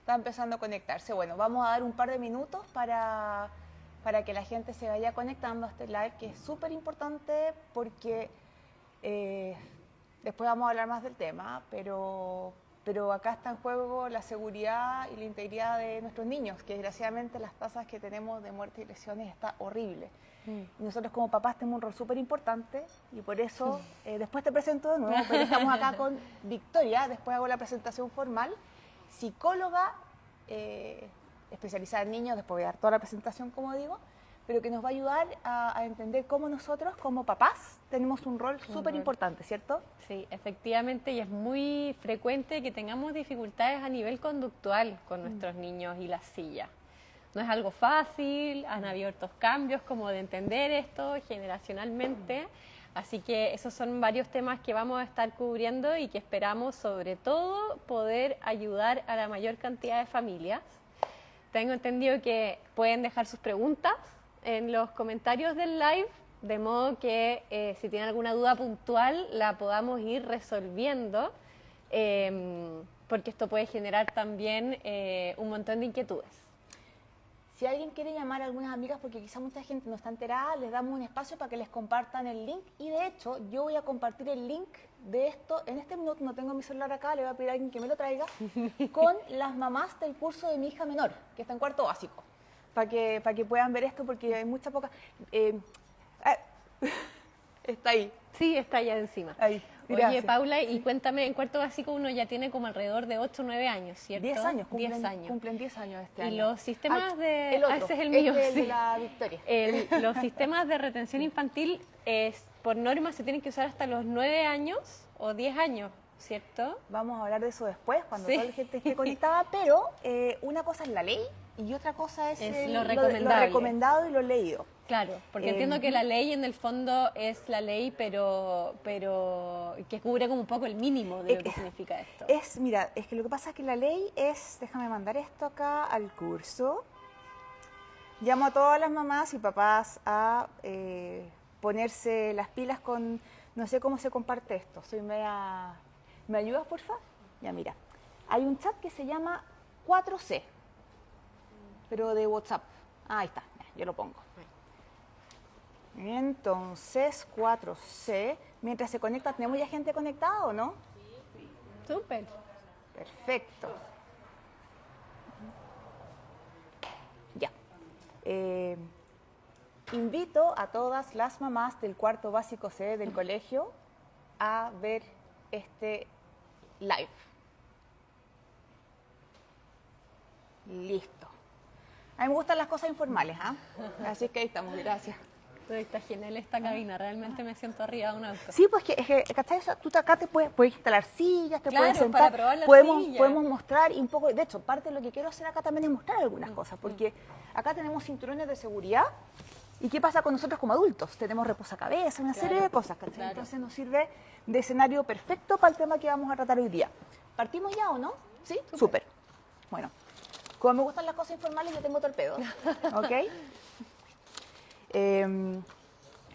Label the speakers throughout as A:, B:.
A: está empezando a conectarse. Bueno, vamos a dar un par de minutos para que la gente se vaya conectando a este live, que es súper importante porque después vamos a hablar más del tema, pero acá está en juego la seguridad y la integridad de nuestros niños, que desgraciadamente las tasas que tenemos de muerte y lesiones está horrible. Y nosotros como papás tenemos un rol súper importante y por eso, después te presento de nuevo, pero estamos acá con Victoria, después hago la presentación formal, psicóloga especializada en niños, después voy a dar toda la presentación como digo, pero que nos va a ayudar a entender cómo nosotros como papás tenemos un rol súper importante, ¿cierto?
B: Sí, efectivamente, y es muy frecuente que tengamos dificultades a nivel conductual con nuestros niños y la silla. No es algo fácil, han habido otros cambios como de entender esto generacionalmente, así que esos son varios temas que vamos a estar cubriendo y que esperamos sobre todo poder ayudar a la mayor cantidad de familias. Tengo entendido que pueden dejar sus preguntas en los comentarios del live, de modo que si tienen alguna duda puntual la podamos ir resolviendo, porque esto puede generar también un montón de inquietudes.
A: Si alguien quiere llamar a algunas amigas, porque quizá mucha gente no está enterada, les damos un espacio para que les compartan el link. Y de hecho, yo voy a compartir el link de esto. En este minuto no tengo mi celular acá, le voy a pedir a alguien que me lo traiga, con las mamás del curso de mi hija menor, que está en cuarto básico, para que puedan ver esto, porque hay mucha poca... está ahí.
B: Sí, está allá encima.
A: Ahí.
B: Oye,
A: Gracias.
B: Paula, y cuéntame, en cuarto básico uno ya tiene como alrededor de 8 o 9 años, ¿cierto?
A: 10 años,
B: 10 años.
A: Cumplen 10 años este
B: Y
A: año.
B: los sistemas de...
A: El otro,
B: ese es el mío,
A: este es el
B: sí.
A: de la Victoria.
B: Los sistemas de retención infantil, por norma, se tienen que usar hasta los 9 años o 10 años, ¿cierto?
A: Vamos a hablar de eso después, cuando
B: Sí.
A: toda la gente esté conectada, pero una cosa es la ley y otra cosa es,
B: Lo
A: lo
B: recomendable.
A: recomendado y lo leído.
B: Claro, porque entiendo que la ley en el fondo es la ley, pero que cubre como un poco el mínimo de lo que significa esto.
A: Mira, es que lo que pasa es que la ley es, déjame mandar esto acá al curso. Llamo a todas las mamás y papás a ponerse las pilas con, no sé cómo se comparte esto, soy media... ¿Me ayudas, porfa? Ya, mira, hay un chat que se llama 4C, pero de WhatsApp. Ah, ahí está, yo lo pongo. Entonces, 4C, mientras se conecta, ¿tenemos ya gente conectada o no?
B: Súper.
A: Perfecto. Ya. Invito a todas las mamás del cuarto básico C del colegio a ver este live. Listo. A mí me gustan las cosas informales, ¿ah? Así que ahí estamos, gracias.
B: Está genial esta cabina, realmente me siento arriba de un auto.
A: Sí, pues ¿cachai? Tú acá te puedes instalar sillas, te puedes
B: Claro,
A: sentar,
B: para probar la
A: podemos
B: silla.
A: mostrar y un poco, de hecho, parte de lo que quiero hacer acá también es mostrar algunas cosas, porque acá tenemos cinturones de seguridad y ¿qué pasa con nosotros como adultos? Tenemos reposacabezas, una serie de cosas, ¿cachai?
B: Claro.
A: Entonces nos sirve de escenario perfecto para el tema que vamos a tratar hoy día. ¿Partimos ya o no? ¿Sí? Súper. Bueno, como me gustan las cosas informales, yo tengo torpedo, ¿ok?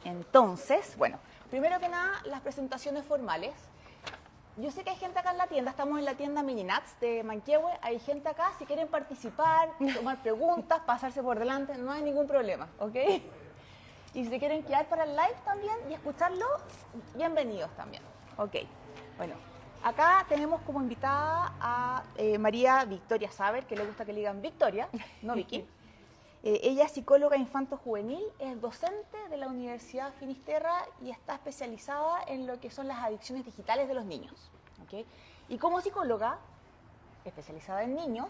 A: Entonces, bueno, primero que nada, las presentaciones formales. Yo sé que hay gente acá en la tienda, estamos en la tienda Mininats de Manquehue, hay gente acá, si quieren participar, tomar preguntas, pasarse por delante, no hay ningún problema, ¿ok? Y si se quieren quedar para el live también y escucharlo, bienvenidos también, ¿ok? Bueno, acá tenemos como invitada a María Victoria Saber, que le gusta que le digan Victoria, no Vicky. Ella es psicóloga infanto-juvenil, es docente de la Universidad Finisterra y está especializada en lo que son las adicciones digitales de los niños. ¿Okay? Y como psicóloga, especializada en niños,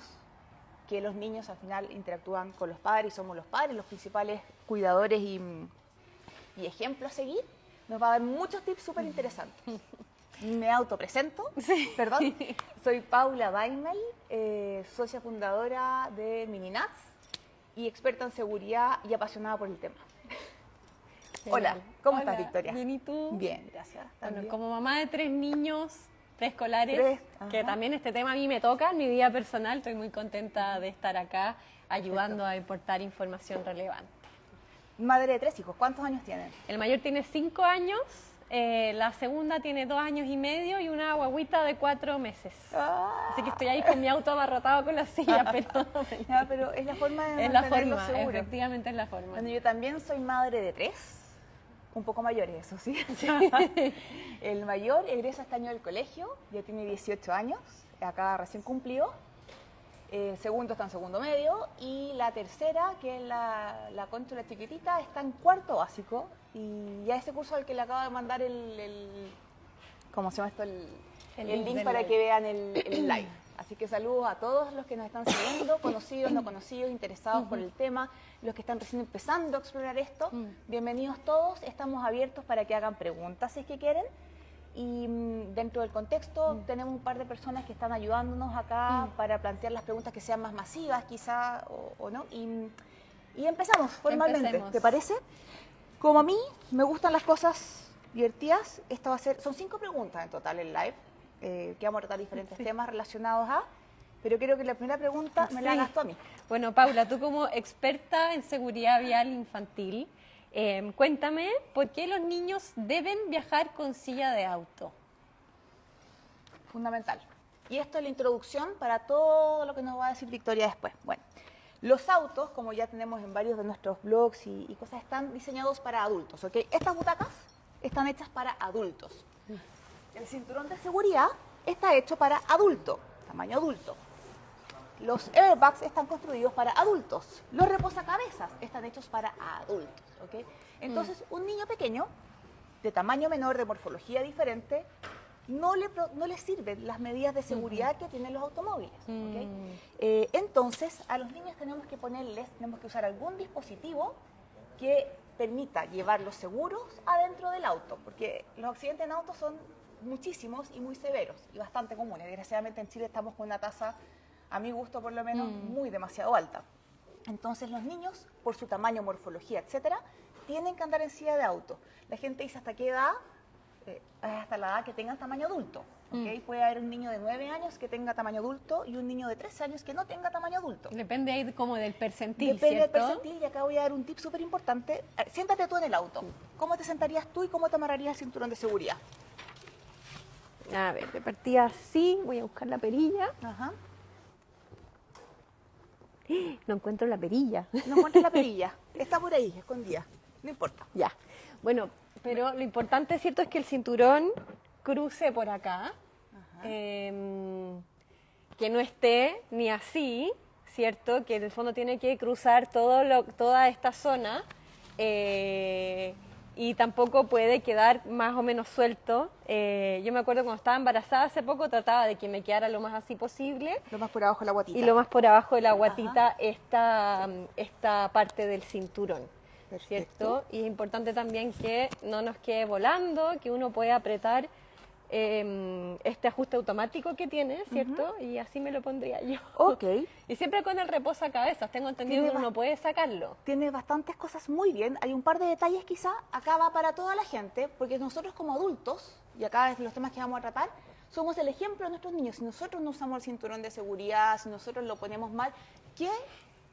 A: que los niños al final interactúan con los padres y somos los padres los principales cuidadores y ejemplos a seguir, nos va a dar muchos tips súper interesantes. Me autopresento, perdón. Soy Paula Daimel, socia fundadora de Mininats y experta en seguridad y apasionada por el tema. Hola, ¿cómo estás, Victoria?
B: Bien, ¿y tú?
A: Bien, gracias.
B: Bueno,
A: También.
B: como mamá de 3 niños preescolares, que
A: Ajá.
B: también este tema a mí me toca en mi vida personal, estoy muy contenta de estar acá ayudando a aportar información relevante.
A: Madre de 3 hijos, ¿cuántos años tienen?
B: El mayor tiene 5 años, la segunda tiene 2 años y medio y una guaguita de 4 meses. Así que estoy ahí con mi auto abarrotado con la silla,
A: pero es la forma de
B: es la
A: mantenerlo
B: forma,
A: seguro.
B: efectivamente es la forma.
A: Bueno, yo también soy madre de 3, un poco mayores, eso sí. El mayor egresa este año del colegio, ya tiene 18 años, acá recién cumplió. El segundo está en segundo medio y la tercera, que es la Concha, la chiquitita, está en cuarto básico y ya ese curso al que le acabo de mandar ¿cómo se llama esto? El link para que vean el live. Así que saludos a todos los que nos están siguiendo, conocidos, no conocidos, interesados por el tema, los que están recién empezando a explorar esto. Bienvenidos todos, estamos abiertos para que hagan preguntas si es que quieren. Y dentro del contexto tenemos un par de personas que están ayudándonos acá para plantear las preguntas que sean más masivas quizá o no. Y empezamos formalmente,
B: Empecemos.
A: ¿Te parece? Como a mí me gustan las cosas divertidas, esta va a ser, son 5 preguntas en total en live, que vamos a tratar diferentes temas relacionados a, pero quiero que la primera pregunta me la hagas tú a mí.
B: Bueno, Paula, tú como experta en seguridad vial infantil, cuéntame, ¿por qué los niños deben viajar con silla de auto?
A: Fundamental. Y esto es la introducción para todo lo que nos va a decir Victoria después. Bueno, los autos, como ya tenemos en varios de nuestros blogs y cosas, están diseñados para adultos, ¿ok? Estas butacas están hechas para adultos. El cinturón de seguridad está hecho para adulto, tamaño adulto. Los airbags están construidos para adultos. Los reposacabezas están hechos para adultos, ¿ok? Entonces, un niño pequeño, de tamaño menor, de morfología diferente, no le sirven las medidas de seguridad que tienen los automóviles, ¿ok? Entonces, a los niños tenemos que usar algún dispositivo que permita llevarlos seguros adentro del auto, porque los accidentes en auto son muchísimos y muy severos y bastante comunes. Desgraciadamente en Chile estamos con una tasa, a mi gusto por lo menos, demasiado alta. Entonces los niños, por su tamaño, morfología, etcétera, tienen que andar en silla de auto. La gente dice hasta qué edad, hasta la edad que tengan tamaño adulto. ¿Okay? Puede haber un niño de 9 años que tenga tamaño adulto y un niño de 13 años que no tenga tamaño adulto.
B: Depende ahí como del percentil,
A: Depende
B: ¿cierto?
A: del percentil, y acá voy a dar un tip súper importante. Siéntate tú en el auto. ¿Cómo te sentarías tú y cómo te amarrarías el cinturón de seguridad?
B: A ver, de partida así, voy a buscar la perilla.
A: Ajá.
B: No encuentro la perilla.
A: No encuentras la perilla. Está por ahí, escondida. No importa.
B: Ya. Bueno, pero lo importante, ¿cierto?, es que el cinturón cruce por acá. Que no esté ni así, ¿cierto? Que en el fondo tiene que cruzar toda esta zona. Y tampoco puede quedar más o menos suelto. Yo me acuerdo cuando estaba embarazada hace poco, trataba de que me quedara lo más así posible.
A: Lo más por abajo de la guatita.
B: Y lo más por abajo de la guatita esta parte del cinturón, ¿cierto? Y es importante también que no nos quede volando, que uno pueda apretar este ajuste automático que tiene, ¿cierto? Y así me lo pondría yo.
A: Ok.
B: Y siempre con el reposacabezas, tengo entendido que uno no puede sacarlo.
A: Tiene bastantes cosas muy bien. Hay un par de detalles quizá, acá va para toda la gente, porque nosotros como adultos, y acá es los temas que vamos a tratar, somos el ejemplo de nuestros niños. Si nosotros no usamos el cinturón de seguridad, si nosotros lo ponemos mal, ¿qué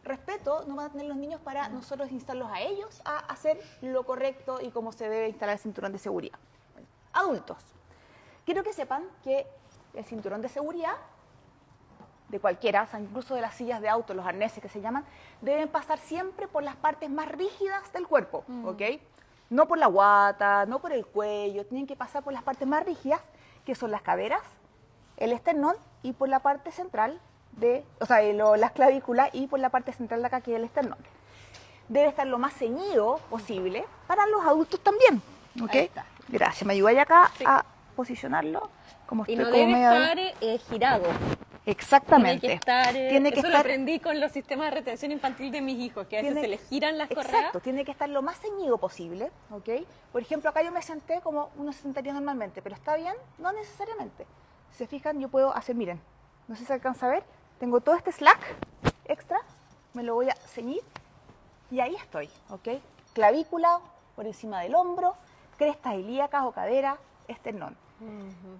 A: respeto no van a tener los niños para nosotros instarlos a ellos a hacer lo correcto y cómo se debe instalar el cinturón de seguridad? Bueno, adultos. Quiero que sepan que el cinturón de seguridad, de cualquiera, o sea, incluso de las sillas de auto, los arneses que se llaman, deben pasar siempre por las partes más rígidas del cuerpo, ¿ok? No por la guata, no por el cuello, tienen que pasar por las partes más rígidas, que son las caderas, el esternón y por la parte central las clavículas y por la parte central de acá, que es el esternón. Debe estar lo más ceñido posible para los adultos también, ¿ok?
B: Ahí está.
A: Gracias, me ayudáis acá a posicionarlo como
B: Y
A: estoy
B: no
A: como
B: debe
A: medio-
B: estar girado.
A: Exactamente.
B: Tiene que estar, lo aprendí con los sistemas de retención infantil de mis hijos, que a veces se les giran las correas.
A: Exacto, tiene que estar lo más ceñido posible, ¿ok? Por ejemplo, acá yo me senté como uno se sentaría normalmente, pero ¿está bien? No necesariamente. Si se fijan, yo puedo hacer, miren, no sé si se alcanza a ver, tengo todo este slack extra, me lo voy a ceñir y ahí estoy, ¿ok? Clavícula por encima del hombro, crestas ilíacas o cadera, esternón.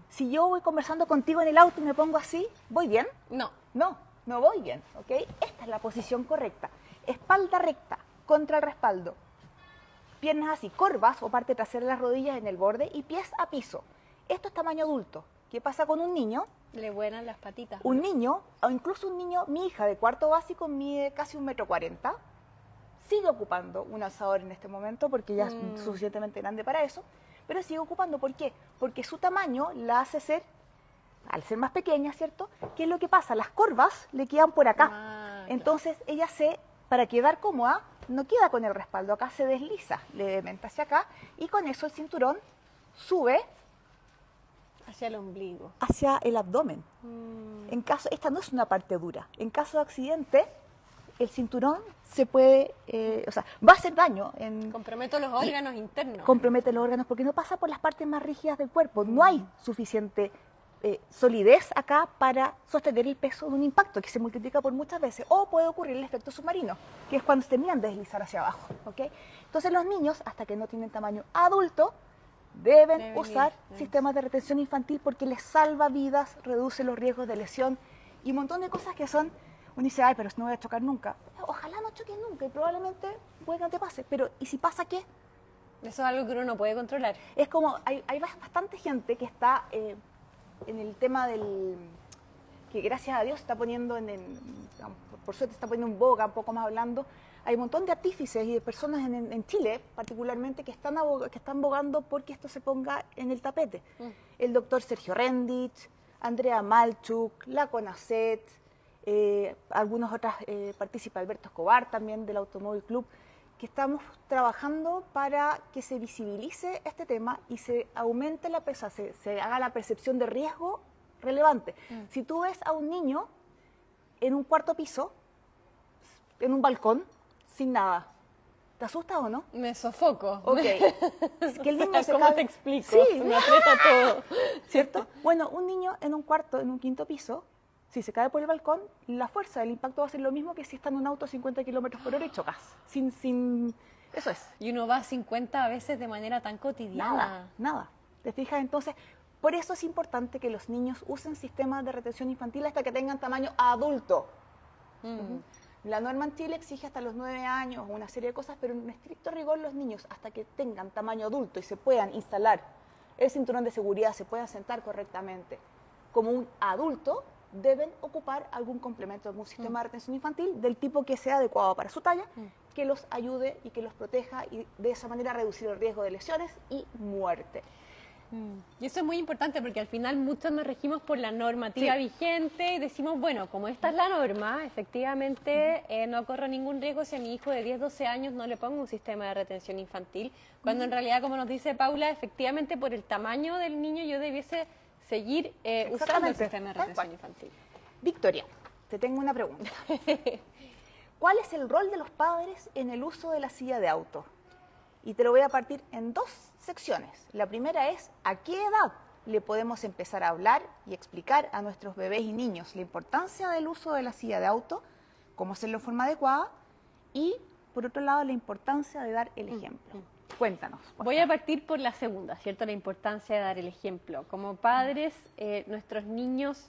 A: Si yo voy conversando contigo en el auto y me pongo así, ¿voy bien?
B: No.
A: No voy bien, ¿ok? Esta es la posición correcta. Espalda recta contra el respaldo. Piernas así, corvas o parte trasera de las rodillas en el borde y pies a piso. Esto es tamaño adulto. ¿Qué pasa con un niño?
B: Le vuelan las patitas.
A: Un niño, o incluso un niño, mi hija de cuarto básico mide casi 1,40 m, sigue ocupando un alzador en este momento porque ya es suficientemente grande para eso, pero sigue ocupando. ¿Por qué? Porque su tamaño la hace ser, al ser más pequeña, ¿cierto? ¿Qué es lo que pasa? Las corvas le quedan por acá. Entonces ella para quedar cómoda, no queda con el respaldo acá, se desliza levemente hacia acá y con eso el cinturón sube
B: hacia el ombligo,
A: hacia el abdomen. En caso, esta no es una parte dura. En caso de accidente, el cinturón se puede, va a hacer daño.
B: Compromete los órganos internos.
A: Compromete los órganos porque no pasa por las partes más rígidas del cuerpo. No hay suficiente solidez acá para sostener el peso de un impacto que se multiplica por muchas veces. O puede ocurrir el efecto submarino, que es cuando se terminan de deslizar hacia abajo. ¿Okay? Entonces los niños, hasta que no tienen tamaño adulto, deben usar sistemas de retención infantil porque les salva vidas, reduce los riesgos de lesión y un montón de cosas que son, uno dice, ay, pero no voy a chocar nunca. Ojalá no choques nunca y probablemente puede que no te pase, pero ¿y si pasa qué?
B: Eso es algo que uno no puede controlar.
A: Es como, hay bastante gente que está en el tema que gracias a Dios está poniendo por suerte está poniendo en boga, un poco más hablando. Hay un montón de artífices y de personas en Chile, particularmente, que están abogando porque esto se ponga en el tapete. El doctor Sergio Rendich, Andrea Malchuk, la CONACET, algunas otras participa Alberto Escobar también del Automóvil Club, que estamos trabajando para que se visibilice este tema y se aumente se haga la percepción de riesgo relevante. Si tú ves a un niño en un cuarto piso, en un balcón, sin nada, ¿te asustas o no?
B: Me sofoco.
A: Ok. Es que el niño
B: ¿Cómo te explico?
A: Sí.
B: Me aprieta todo.
A: ¿Cierto? Bueno, un niño en un cuarto, en un quinto piso, si se cae por el balcón, la fuerza del impacto va a ser lo mismo que si está en un auto a 50 km/h y chocas. Eso es.
B: Y uno va a 50 a veces de manera tan cotidiana.
A: Nada. ¿Te fijas? Entonces, por eso es importante que los niños usen sistemas de retención infantil hasta que tengan tamaño adulto. La norma en Chile exige hasta los 9 años una serie de cosas, pero en estricto rigor los niños hasta que tengan tamaño adulto y se puedan instalar el cinturón de seguridad, se puedan sentar correctamente como un adulto, deben ocupar algún complemento, algún sistema de retención infantil del tipo que sea adecuado para su talla, que los ayude y que los proteja y de esa manera reducir el riesgo de lesiones y muerte.
B: Y eso es muy importante porque al final muchos nos regimos por la normativa vigente y decimos, bueno, como esta es la norma, efectivamente no corro ningún riesgo si a mi hijo de 10, 12 años no le pongo un sistema de retención infantil, cuando en realidad, como nos dice Paula, efectivamente por el tamaño del niño yo debiese seguir usando el sistema de retención infantil.
A: Victoria, te tengo una pregunta. ¿Cuál es el rol de los padres en el uso de la silla de auto? Y te lo voy a partir en 2 secciones. La primera es, ¿a qué edad le podemos empezar a hablar y explicar a nuestros bebés y niños la importancia del uso de la silla de auto, cómo hacerlo de forma adecuada? Y, por otro lado, la importancia de dar el ejemplo. Cuéntanos.
B: Voy a partir por la segunda, ¿cierto? La importancia de dar el ejemplo. Como padres, nuestros niños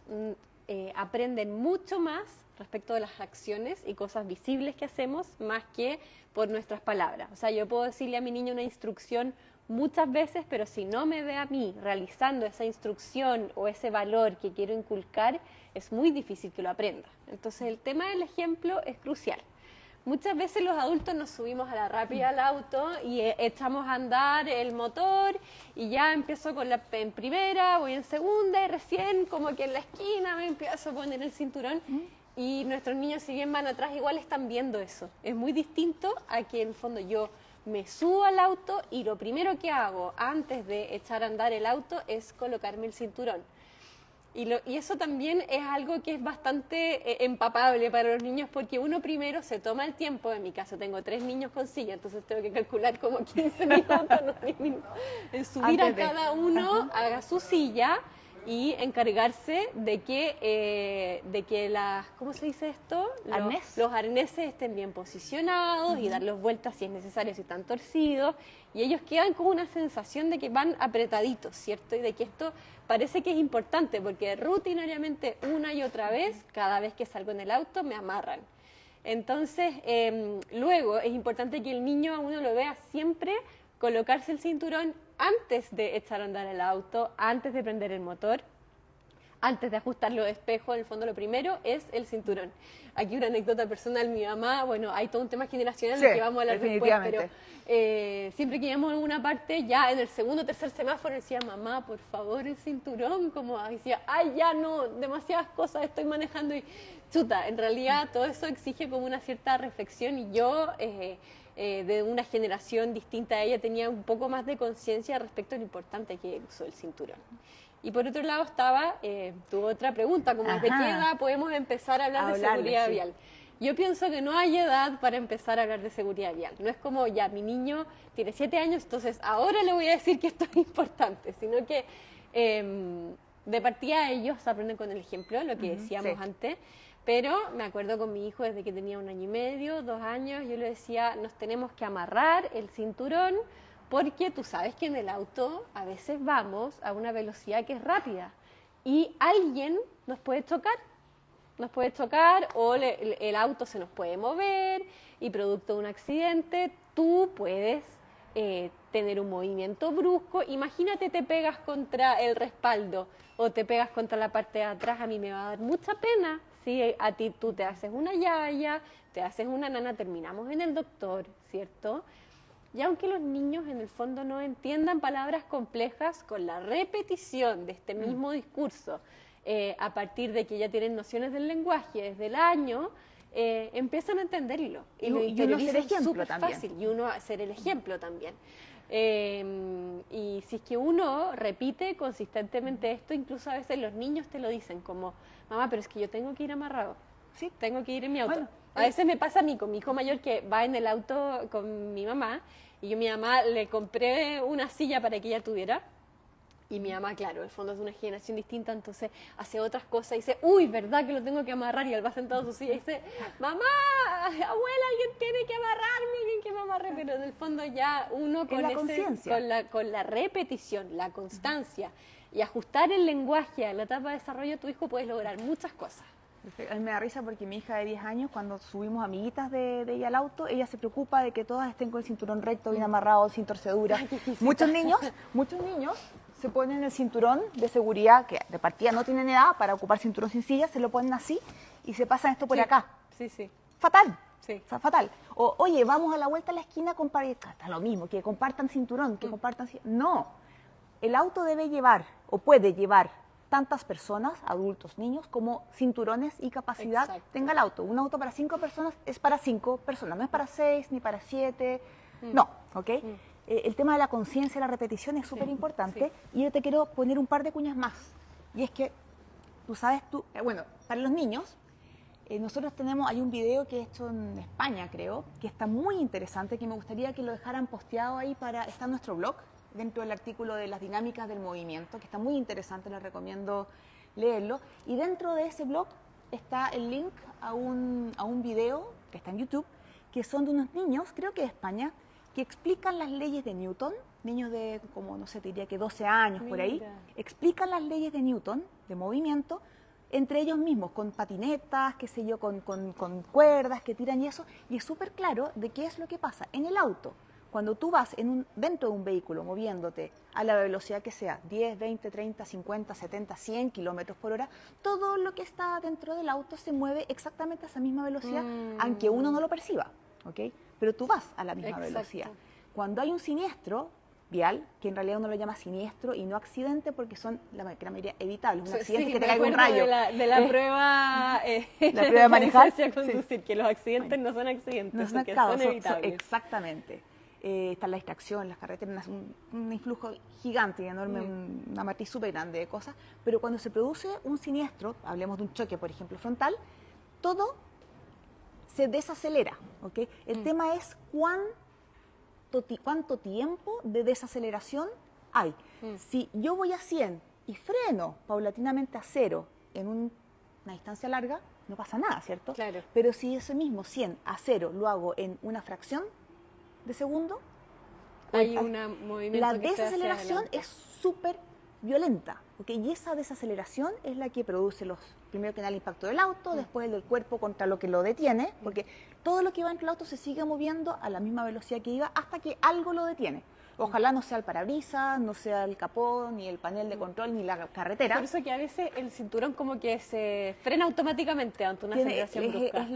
B: aprenden mucho más respecto de las acciones y cosas visibles que hacemos, más que por nuestras palabras. O sea, yo puedo decirle a mi niño una instrucción muchas veces, pero si no me ve a mí realizando esa instrucción o ese valor que quiero inculcar, es muy difícil que lo aprenda. Entonces, el tema del ejemplo es crucial. Muchas veces los adultos nos subimos a la rápida al auto y echamos a andar el motor y ya empiezo en primera, voy en segunda y recién como que en la esquina me empiezo a poner el cinturón y nuestros niños, si bien van atrás, igual están viendo eso. Es muy distinto a que en el fondo yo me subo al auto y lo primero que hago antes de echar a andar el auto es colocarme el cinturón. Y eso también es algo que es bastante empapable para los niños porque uno primero se toma el tiempo, en mi caso tengo 3 niños con silla, entonces tengo que calcular como 15 minutos, no 10 minutos, en subir a cada uno, haga su silla y encargarse de que las, ¿cómo se dice esto? Los arneses estén bien posicionados y darlos vueltas si es necesario, si están torcidos, y ellos quedan con una sensación de que van apretaditos, ¿cierto? Y de que esto parece que es importante porque rutinariamente una y otra vez, cada vez que salgo en el auto, me amarran. Entonces, luego es importante que el niño a uno lo vea siempre colocarse el cinturón antes de echar a andar el auto, antes de prender el motor, antes de ajustar los espejos. En el fondo lo primero es el cinturón. Aquí una anécdota personal, mi mamá, bueno, hay todo un tema generacional del que vamos a hablar después, pero siempre que íbamos a alguna parte, ya en el segundo o tercer semáforo decía, mamá, por favor, el cinturón, como decía, ay, ya no, demasiadas cosas estoy manejando y chuta, en realidad todo eso exige como una cierta reflexión y yo... de una generación distinta a ella, tenía un poco más de conciencia respecto a lo importante que es el uso del cinturón. Y por otro lado estaba tu otra pregunta, como ¿desde qué edad podemos empezar a hablar de seguridad vial? Yo pienso que no hay edad para empezar a hablar de seguridad vial. No es como, ya, mi niño tiene 7 años, entonces ahora le voy a decir que esto es importante, sino que de partida ellos aprenden con el ejemplo, lo que decíamos antes. Pero me acuerdo con mi hijo desde que tenía 1 año y medio, 2 años, yo le decía, nos tenemos que amarrar el cinturón porque tú sabes que en el auto a veces vamos a una velocidad que es rápida y alguien nos puede chocar o el auto se nos puede mover y producto de un accidente tú puedes tener un movimiento brusco. Imagínate te pegas contra el respaldo o te pegas contra la parte de atrás, a mí me va a dar mucha pena. Si a ti tú te haces una yaya, te haces una nana, terminamos en el doctor, ¿cierto? Y aunque los niños en el fondo no entiendan palabras complejas, con la repetición de este mismo discurso, a partir de que ya tienen nociones del lenguaje desde el año, empiezan a entenderlo. Y
A: uno ser ejemplo también.
B: Fácil, y uno ser el ejemplo también. Y si es que uno repite consistentemente esto, incluso a veces los niños te lo dicen como, mamá, pero es que yo tengo que ir amarrado, sí, tengo que ir en mi auto. Bueno, a veces me pasa a mí con mi hijo mayor que va en el auto con mi mamá y yo a mi mamá le compré una silla para que ella tuviera. Y mi mamá, claro, en el fondo es de una generación distinta, entonces hace otras cosas y dice, uy, ¿verdad que lo tengo que amarrar? Y él va sentado en su silla y dice, mamá, abuela, alguien tiene que amarrarme, alguien que me amarre. Pero en el fondo ya uno con la repetición, la constancia y ajustar el lenguaje a la etapa de desarrollo de tu hijo puedes lograr muchas cosas.
A: A mí me da risa porque mi hija de 10 años, cuando subimos amiguitas de ella al auto, ella se preocupa de que todas estén con el cinturón recto, bien amarrado, sin torceduras. Muchos niños se ponen el cinturón de seguridad, que de partida no tienen edad para ocupar cinturón sin silla, se lo ponen así y se pasan esto por acá.
B: Sí.
A: Fatal.
B: Sí.
A: O sea, fatal. O, oye, vamos a la vuelta a la esquina, está lo mismo, que compartan cinturón, que compartan... No, el auto debe llevar, o puede llevar, tantas personas, adultos, niños, como cinturones y capacidad tenga el auto. Un auto para 5 personas es para 5 personas, no es para 6 ni para 7, no, ¿ok? El tema de la conciencia y la repetición es súper importante y yo te quiero poner un par de cuñas más. Y es que, bueno, para los niños, nosotros hay un video que he hecho en España, creo, que está muy interesante, que me gustaría que lo dejaran posteado ahí está en nuestro blog, dentro del artículo de las dinámicas del movimiento, que está muy interesante, les recomiendo leerlo. Y dentro de ese blog está el link a un video que está en YouTube, que son de unos niños, creo que de España, que explican las leyes de Newton, niños de, como no sé, te diría que 12 años por ahí, explican las leyes de Newton, de movimiento, entre ellos mismos, con patinetas, qué sé yo, con cuerdas que tiran y eso, y es súper claro de qué es lo que pasa en el auto. Cuando tú vas dentro de un vehículo moviéndote a la velocidad que sea, 10, 20, 30, 50, 70, 100 kilómetros por hora, todo lo que está dentro del auto se mueve exactamente a esa misma velocidad, aunque uno no lo perciba, ¿ok? Pero tú vas a la misma velocidad. Cuando hay un siniestro vial, que en realidad uno lo llama siniestro y no accidente porque son la mayoría evitables, un accidente que te caiga un rayo.
B: De la prueba,
A: la prueba de manejar,
B: conducir, que los accidentes no son accidentes, porque son evitables.
A: Exactamente. Está la distracción, las carreteras, un influjo gigante y enorme, una matriz súper grande de cosas, pero cuando se produce un siniestro, hablemos de un choque, por ejemplo, frontal, todo se desacelera, ¿ok? El tema es cuánto tiempo de desaceleración hay. Si yo voy a 100 y freno paulatinamente a 0 en una distancia larga, no pasa nada, ¿cierto?
B: Claro.
A: Pero si ese mismo 100 a 0 lo hago en una fracción de segundo,
B: hay un movimiento
A: la desaceleración es súper violenta, ¿ok? Y esa desaceleración es la que produce primero que nada el impacto del auto, después el del cuerpo contra lo que lo detiene, porque todo lo que va dentro del auto se sigue moviendo a la misma velocidad que iba hasta que algo lo detiene. Ojalá no sea el parabrisas, no sea el capó, ni el panel de control, ni la carretera.
B: Por eso que a veces el cinturón como que se frena automáticamente ante una aceleración brusca.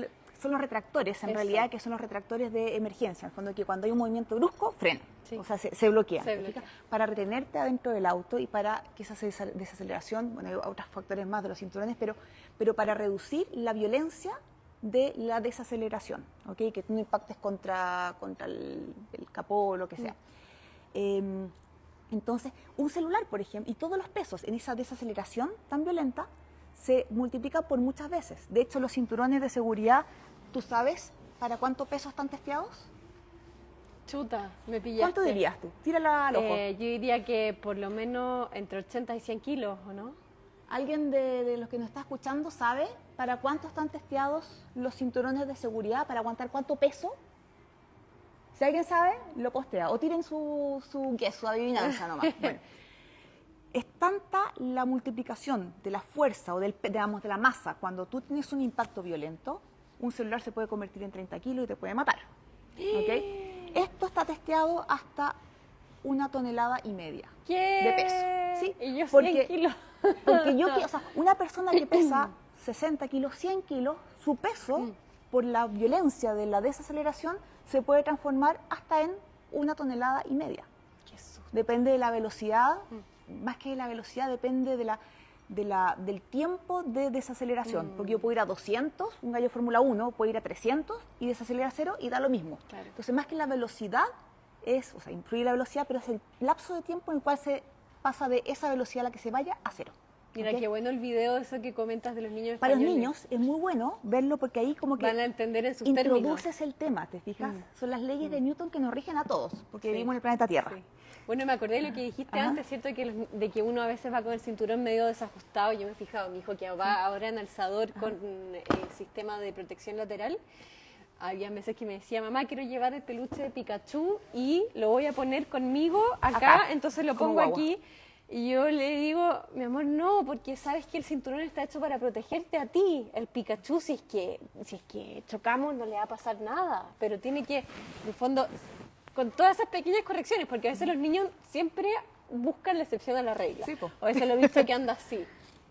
A: Son los retractores, en
B: Eso.
A: realidad, que son los retractores de emergencia. En el fondo, que cuando hay un movimiento brusco, frena.
B: Sí.
A: O sea, se bloquea.
B: Se bloquea.
A: Para retenerte adentro del auto y para que esa desaceleración, bueno, hay otros factores más de los cinturones, pero para reducir la violencia de la desaceleración, ¿ok? Que tú no impactes contra el capó o lo que sea. Entonces, un celular, por ejemplo, y todos los pesos en esa desaceleración tan violenta se multiplica por muchas veces. De hecho, los cinturones de seguridad, ¿tú sabes para cuánto peso están testeados?
B: Chuta, me pillaste.
A: ¿Cuánto dirías tú? Tírala al ojo.
B: Yo diría que por lo menos entre 80 y 100 kilos, ¿o no?
A: ¿Alguien de los que nos está escuchando sabe para cuánto están testeados los cinturones de seguridad? ¿Para aguantar cuánto peso? Si alguien sabe, lo postea. O tiren su adivinanza nomás. Bueno, es tanta la multiplicación de la fuerza o de la masa cuando tú tienes un impacto violento, un celular se puede convertir en 30 kilos y te puede matar. ¿Okay? Esto está testeado hasta 1,5 toneladas
B: ¿Qué?
A: de peso. ¿Sí?
B: Y yo 100
A: Porque,
B: kilos.
A: porque o sea, una persona que pesa 60 kilos, 100 kilos, su peso, por la violencia de la desaceleración, se puede transformar hasta en 1,5 toneladas.
B: Qué susto.
A: Depende de la velocidad, más que de la velocidad, depende del tiempo de desaceleración. Porque yo puedo ir a 200, un gallo Fórmula 1 puede ir a 300 y desacelera a 0 y da lo mismo.
B: Claro.
A: Entonces, más que la velocidad, influye la velocidad, pero es el lapso de tiempo en el cual se pasa de esa velocidad a la que se vaya a 0.
B: Mira,
A: ¿Ok?
B: qué bueno el video, eso que comentas de los niños
A: Para los
B: españoles.
A: niños es muy bueno verlo porque ahí como que
B: Van a entender en sus
A: introduces
B: términos.
A: el tema, ¿te fijas? Son las leyes de Newton que nos rigen a todos, porque
B: Sí.
A: vivimos en el planeta Tierra.
B: Sí. Bueno, me acordé de lo que dijiste
A: Ajá.
B: antes, ¿cierto? De que uno a veces va con el cinturón medio desajustado. Yo me he fijado, mi hijo que va ahora en alzador con el sistema de protección lateral. Había veces que me decía, mamá, quiero llevar el peluche de Pikachu y lo voy a poner conmigo acá. Entonces lo
A: como
B: pongo
A: guagua.
B: aquí. Y yo le digo, mi amor, no, porque sabes que el cinturón está hecho para protegerte a ti. El Pikachu, si es que chocamos, no le va a pasar nada. Pero tiene que, en el fondo, con todas esas pequeñas correcciones, porque a veces los niños siempre buscan la excepción a la regla.
A: Sí, po.
B: A veces lo he visto que anda así.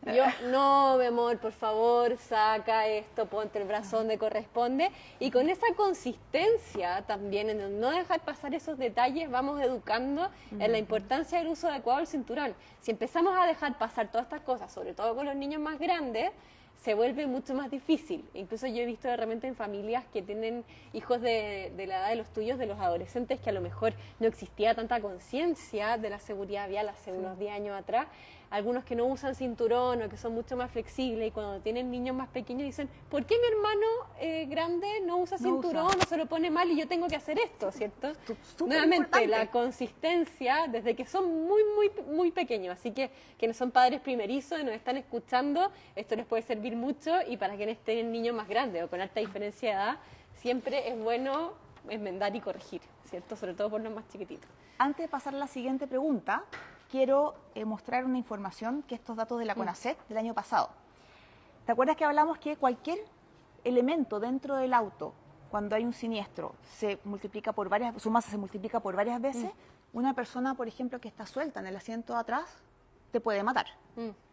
B: Yo, no, mi amor, por favor, saca esto, ponte el brazo donde corresponde. Y con esa consistencia también, en el no dejar pasar esos detalles, vamos educando en la importancia del uso adecuado del cinturón. Si empezamos a dejar pasar todas estas cosas, sobre todo con los niños más grandes, se vuelve mucho más difícil. Incluso yo he visto de repente en familias que tienen hijos de la edad de los tuyos, de los adolescentes, que a lo mejor no existía tanta conciencia de la seguridad vial hace unos 10 años atrás. Algunos que no usan cinturón o que son mucho más flexibles y cuando tienen niños más pequeños dicen, ¿por qué mi hermano grande no usa cinturón o se lo pone mal y yo tengo que hacer esto, ¿cierto? Nuevamente,
A: importante.
B: la consistencia desde que son muy, muy, muy pequeños. Así que quienes son padres primerizos y nos están escuchando, esto les puede servir mucho y para quienes tienen niños más grandes o con alta diferencia de edad, siempre es bueno enmendar y corregir, ¿cierto? Sobre todo por los más chiquititos.
A: Antes de pasar a la siguiente pregunta, quiero mostrar una información, que estos datos de la CONACET del año pasado. ¿Te acuerdas que hablamos que cualquier elemento dentro del auto, cuando hay un siniestro, su masa se multiplica por varias veces? Una persona, por ejemplo, que está suelta en el asiento de atrás, te puede matar.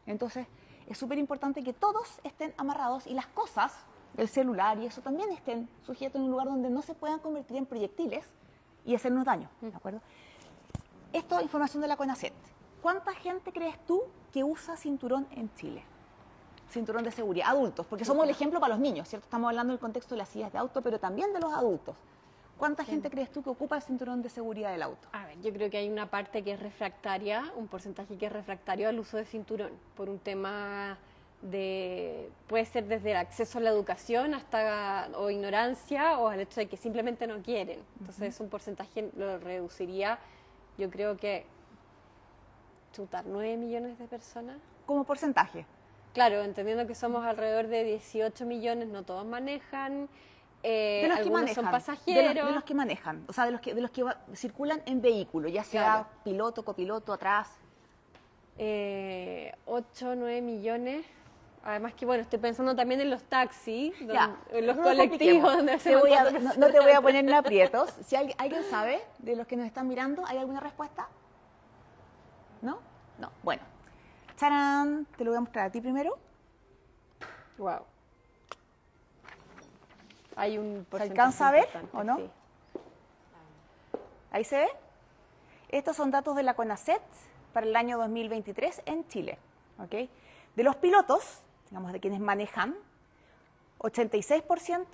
A: Entonces, es súper importante que todos estén amarrados y las cosas, el celular y eso, también estén sujetos en un lugar donde no se puedan convertir en proyectiles y hacernos daño, ¿de acuerdo? Esto es información de la CONACET. ¿Cuánta gente crees tú que usa cinturón en Chile? Cinturón de seguridad, adultos, porque somos el ejemplo para los niños, ¿cierto? Estamos hablando del contexto de las sillas de auto, pero también de los adultos. ¿Cuánta gente crees tú que ocupa el cinturón de seguridad del auto?
B: A ver, yo creo que hay una parte que es refractaria, un porcentaje que es refractario al uso de cinturón, por un tema puede ser desde el acceso a la educación hasta o ignorancia o al hecho de que simplemente no quieren. Entonces, un porcentaje lo reduciría, yo creo que 9 millones de personas.
A: Como porcentaje.
B: Claro, entendiendo que somos alrededor de 18 millones, no todos manejan.
A: De los que
B: algunos
A: manejan,
B: son pasajeros.
A: de los que manejan, o sea, de los que circulan en vehículo, ya sea
B: Claro.
A: piloto, copiloto, atrás.
B: 8, 9 millones. Además que, bueno, estoy pensando también en los taxis,
A: Ya,
B: en los
A: no
B: colectivos. Donde
A: te voy a, no te voy a poner en aprietos. Si alguien sabe de los que nos están mirando, ¿hay alguna respuesta? ¿No? No. Bueno. ¡Charán! Te lo voy a mostrar a ti primero.
B: Wow. Hay un
A: ¿Se alcanza a ver o no?
B: Sí.
A: Ahí se ve. Estos son datos de la CONACET para el año 2023 en Chile. ¿Okay? De los pilotos, digamos de quienes manejan, 86%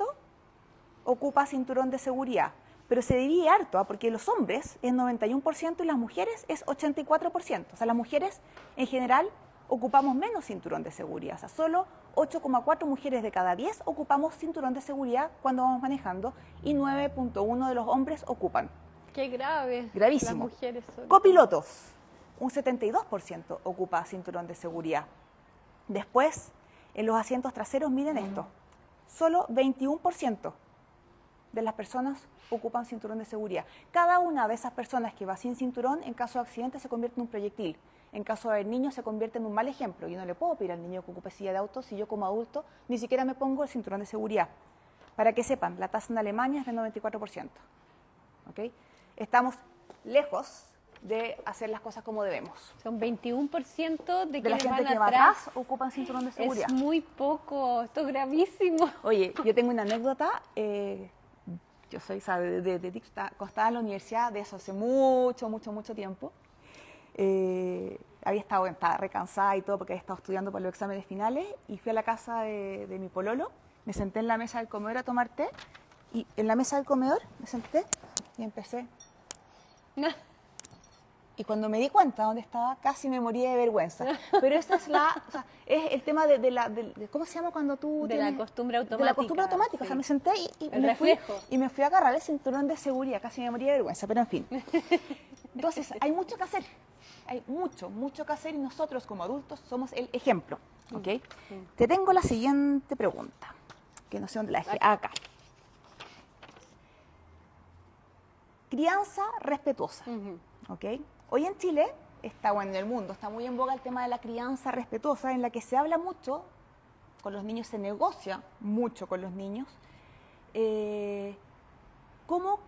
A: ocupa cinturón de seguridad. Pero se divide harto, porque los hombres es 91% y las mujeres es 84%. O sea, las mujeres en general ocupamos menos cinturón de seguridad. O sea, solo 8,4 mujeres de cada 10 ocupamos cinturón de seguridad cuando vamos manejando y 9,1 de los hombres ocupan.
B: Qué grave.
A: Gravísimo.
B: Las mujeres son...
A: Copilotos, un 72% ocupa cinturón de seguridad. Después, en los asientos traseros, miren esto, solo 21% de las personas ocupan cinturón de seguridad. Cada una de esas personas que va sin cinturón, en caso de accidente, se convierte en un proyectil. En caso de haber niños, se convierte en un mal ejemplo. Yo no le puedo pedir al niño que ocupe silla de auto si yo como adulto ni siquiera me pongo el cinturón de seguridad. Para que sepan, la tasa en Alemania es del 94%. ¿Okay? Estamos lejos de hacer las cosas como debemos.
B: Son 21% de
A: De la
B: quienes
A: gente
B: van
A: que va
B: atrás.
A: atrás ocupan cinturón de seguridad.
B: Es muy poco, esto es gravísimo.
A: Oye, yo tengo una anécdota. Yo soy, ¿sabe? Estaba en la universidad de eso hace mucho tiempo. Estaba recansada y todo porque había estado estudiando para los exámenes finales y fui a la casa de mi pololo, me senté en la mesa del comedor a tomar té y en la mesa del comedor me senté y empecé. Y cuando me di cuenta dónde estaba, casi me moría de vergüenza. Pero esa es es el tema de ¿cómo se llama cuando tú
B: De
A: tienes?
B: la costumbre automática.
A: De la costumbre automática.
B: Sí.
A: O sea, me senté y
B: El
A: me
B: reflejo.
A: fui a agarrar el cinturón de seguridad. Casi me moría de vergüenza, pero en fin. Entonces, hay mucho que hacer. Hay mucho que hacer y nosotros como adultos somos el ejemplo. ¿Ok? Te tengo la siguiente pregunta, que no sé dónde la dejé. Acá. Crianza respetuosa. ¿Ok? Hoy en Chile en el mundo está muy en boga el tema de la crianza respetuosa, en la que se habla mucho, con los niños se negocia mucho con los niños. ¿Cómo,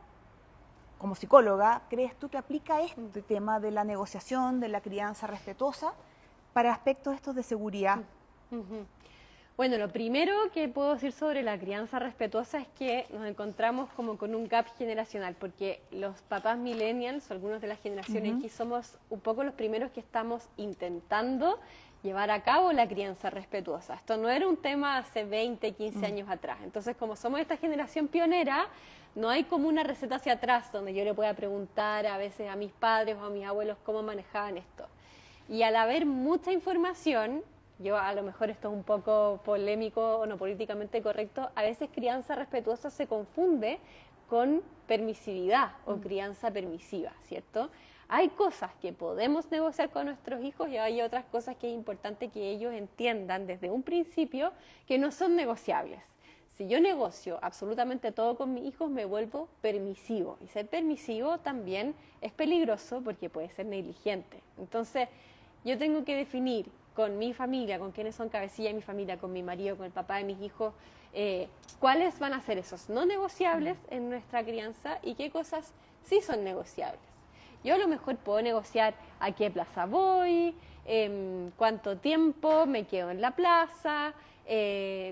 A: como psicóloga, crees tú que aplica este tema de la negociación, de la crianza respetuosa, para aspectos estos de seguridad?
B: Bueno, lo primero que puedo decir sobre la crianza respetuosa es que nos encontramos como con un gap generacional, porque los papás millennials, o algunos de la generación X, somos un poco los primeros que estamos intentando llevar a cabo la crianza respetuosa. Esto no era un tema hace 20, 15 años atrás. Entonces, como somos esta generación pionera, no hay como una receta hacia atrás donde yo le pueda preguntar a veces a mis padres o a mis abuelos cómo manejaban esto. Y al haber mucha información, yo a lo mejor esto es un poco polémico o no políticamente correcto, a veces crianza respetuosa se confunde con permisividad o crianza permisiva, ¿cierto? Hay cosas que podemos negociar con nuestros hijos y hay otras cosas que es importante que ellos entiendan desde un principio que no son negociables. Si yo negocio absolutamente todo con mis hijos, me vuelvo permisivo. Y ser permisivo también es peligroso porque puede ser negligente. Entonces, yo tengo que definir con mi familia, con quienes son cabecilla de mi familia, con mi marido, con el papá de mis hijos, cuáles van a ser esos no negociables en nuestra crianza y qué cosas sí son negociables. Yo a lo mejor puedo negociar a qué plaza voy, cuánto tiempo me quedo en la plaza,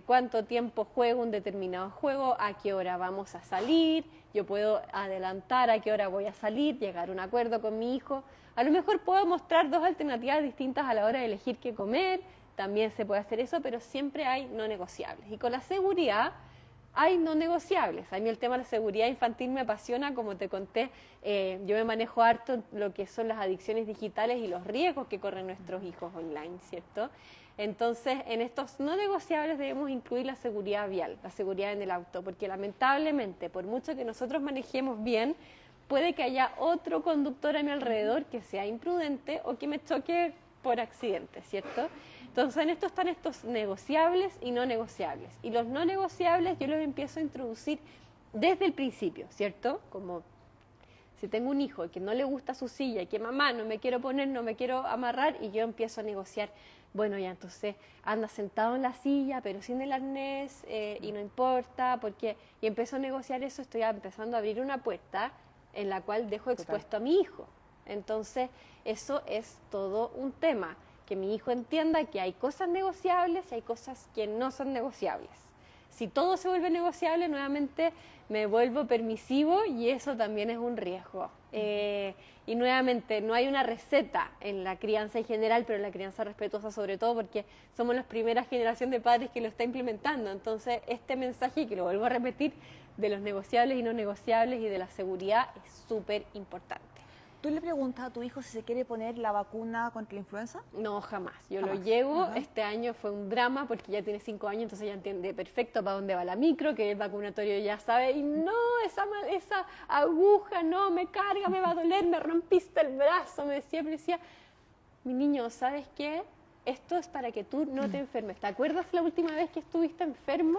B: cuánto tiempo juego un determinado juego, a qué hora vamos a salir. Yo puedo adelantar a qué hora voy a salir, llegar a un acuerdo con mi hijo. A lo mejor puedo mostrar dos alternativas distintas a la hora de elegir qué comer, también se puede hacer eso, pero siempre hay no negociables. Y con la seguridad hay no negociables. A mí el tema de la seguridad infantil me apasiona, como te conté, yo me manejo harto lo que son las adicciones digitales y los riesgos que corren nuestros hijos online, ¿cierto? Entonces, en estos no negociables debemos incluir la seguridad vial, la seguridad en el auto, porque lamentablemente, por mucho que nosotros manejemos bien, puede que haya otro conductor a mi alrededor que sea imprudente o que me choque por accidente, ¿cierto? Entonces, en esto están estos negociables y no negociables. Y los no negociables yo los empiezo a introducir desde el principio, ¿cierto? Como Si tengo un hijo que no le gusta su silla, que mamá no me quiero poner, no me quiero amarrar, y yo empiezo a negociar, bueno, ya entonces anda sentado en la silla, pero sin el arnés, y no importa, porque, y empiezo a negociar eso, estoy empezando a abrir una puerta en la cual dejo expuesto a mi hijo. Entonces, eso es todo un tema, que mi hijo entienda que hay cosas negociables y hay cosas que no son negociables. Si todo se vuelve negociable, nuevamente me vuelvo permisivo y eso también es un riesgo. Y nuevamente, no hay una receta en la crianza en general, pero en la crianza respetuosa sobre todo, porque somos la primera generación de padres que lo está implementando. Entonces, este mensaje, que lo vuelvo a repetir, de los negociables y no negociables y de la seguridad es súper importante.
A: ¿Tú le preguntas a tu hijo si se quiere poner la vacuna contra la influenza?
B: No, jamás. Yo
A: Jamás.
B: lo llevo. Este año fue un drama porque ya tiene 5 años, entonces ya entiende perfecto para dónde va la micro, que el vacunatorio ya sabe. Y no, esa aguja, no, me carga, me va a doler, me rompiste el brazo. Me decía, mi niño, ¿sabes qué? Esto es para que tú no te enfermes. ¿Te acuerdas la última vez que estuviste enfermo?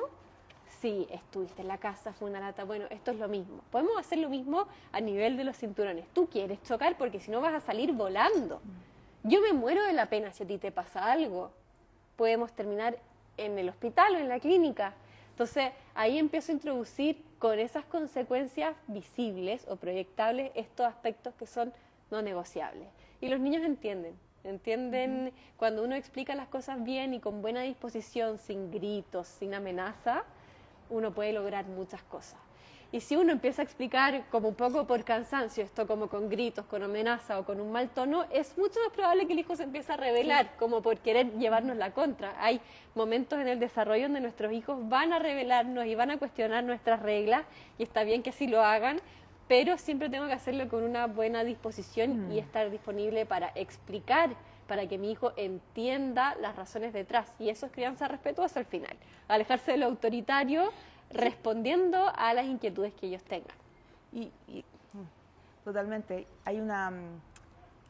B: Sí, estuviste en la casa, fue una lata. Bueno, esto es lo mismo. Podemos hacer lo mismo a nivel de los cinturones. Tú quieres chocar porque si no vas a salir volando. Yo me muero de la pena si a ti te pasa algo. Podemos terminar en el hospital o en la clínica. Entonces, ahí empiezo a introducir con esas consecuencias visibles o proyectables estos aspectos que son no negociables. Y los niños entienden cuando uno explica las cosas bien y con buena disposición, sin gritos, sin amenaza, uno puede lograr muchas cosas. Y si uno empieza a explicar como un poco por cansancio, esto como con gritos, con amenaza o con un mal tono, es mucho más probable que el hijo se empiece a rebelar, como por querer llevarnos la contra. Hay momentos en el desarrollo donde nuestros hijos van a rebelarnos y van a cuestionar nuestras reglas, y está bien que así lo hagan, pero siempre tengo que hacerlo con una buena disposición y estar disponible para explicar, para que mi hijo entienda las razones detrás. Y eso es crianza respetuosa al final. Alejarse de lo autoritario, respondiendo a las inquietudes que ellos tengan.
A: Totalmente. Hay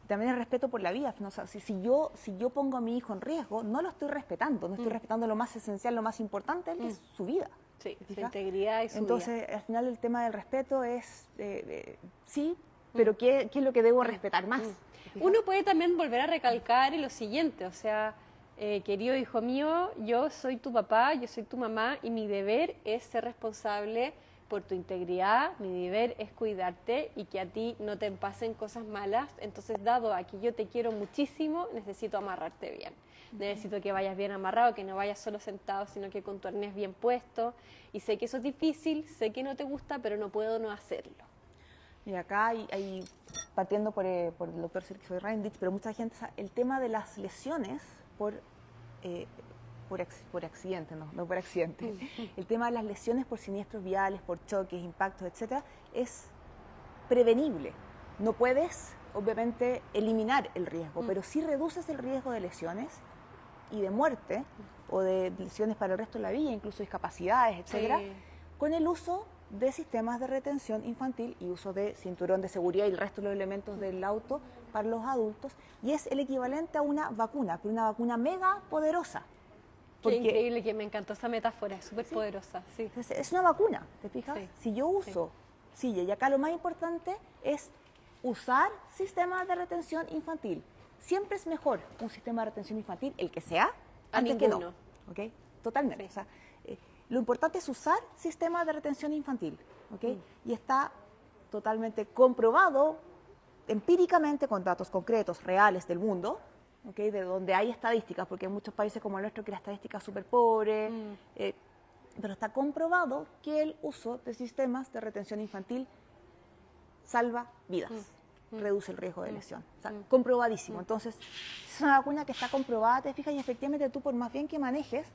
A: también el respeto por la vida. ¿No? O sea, si yo pongo a mi hijo en riesgo, no lo estoy respetando. No estoy respetando lo más esencial, lo más importante, que es su vida.
B: Sí, su integridad y su
A: Entonces, al final el tema del respeto es, sí, pero ¿qué es lo que debo respetar más?
B: Uno puede también volver a recalcar lo siguiente, o sea, querido hijo mío, yo soy tu papá, yo soy tu mamá y mi deber es ser responsable por tu integridad, mi deber es cuidarte y que a ti no te pasen cosas malas. Entonces, dado a que yo te quiero muchísimo, necesito amarrarte bien. Necesito que vayas bien amarrado, que no vayas solo sentado, sino que con tu arnés bien puesto. Y sé que eso es difícil, sé que no te gusta, pero no puedo no hacerlo.
A: Y acá hay partiendo por el doctor Sergio Reindich, pero mucha gente, el tema de las lesiones por accidente, no por accidente. El tema de las lesiones por siniestros viales, por choques, impactos, etcétera, es prevenible. No puedes, obviamente, eliminar el riesgo, pero sí reduces el riesgo de lesiones y de muerte o de lesiones para el resto de la vida, incluso discapacidades, etcétera, con el uso de sistemas de retención infantil y uso de cinturón de seguridad y el resto de los elementos del auto para los adultos, y es el equivalente a una vacuna, pero una vacuna mega poderosa.
B: Qué increíble, que me encantó esa metáfora, es súper poderosa. Sí.
A: Es una vacuna, ¿te fijas?
B: Sí.
A: Si yo uso silla, y acá lo más importante es usar sistemas de retención infantil. Siempre es mejor un sistema de retención infantil, el que sea, antes que no. ¿Okay? Totalmente. Sí. O sea, lo importante es usar sistemas de retención infantil, ¿okay? Y está totalmente comprobado empíricamente con datos concretos, reales del mundo, ¿okay? De donde hay estadísticas, porque hay muchos países como el nuestro que la estadística es súper pobre, pero está comprobado que el uso de sistemas de retención infantil salva vidas, reduce el riesgo de lesión, o sea, comprobadísimo. Entonces, es una vacuna que está comprobada, te fijas, y efectivamente tú, por más bien que manejes,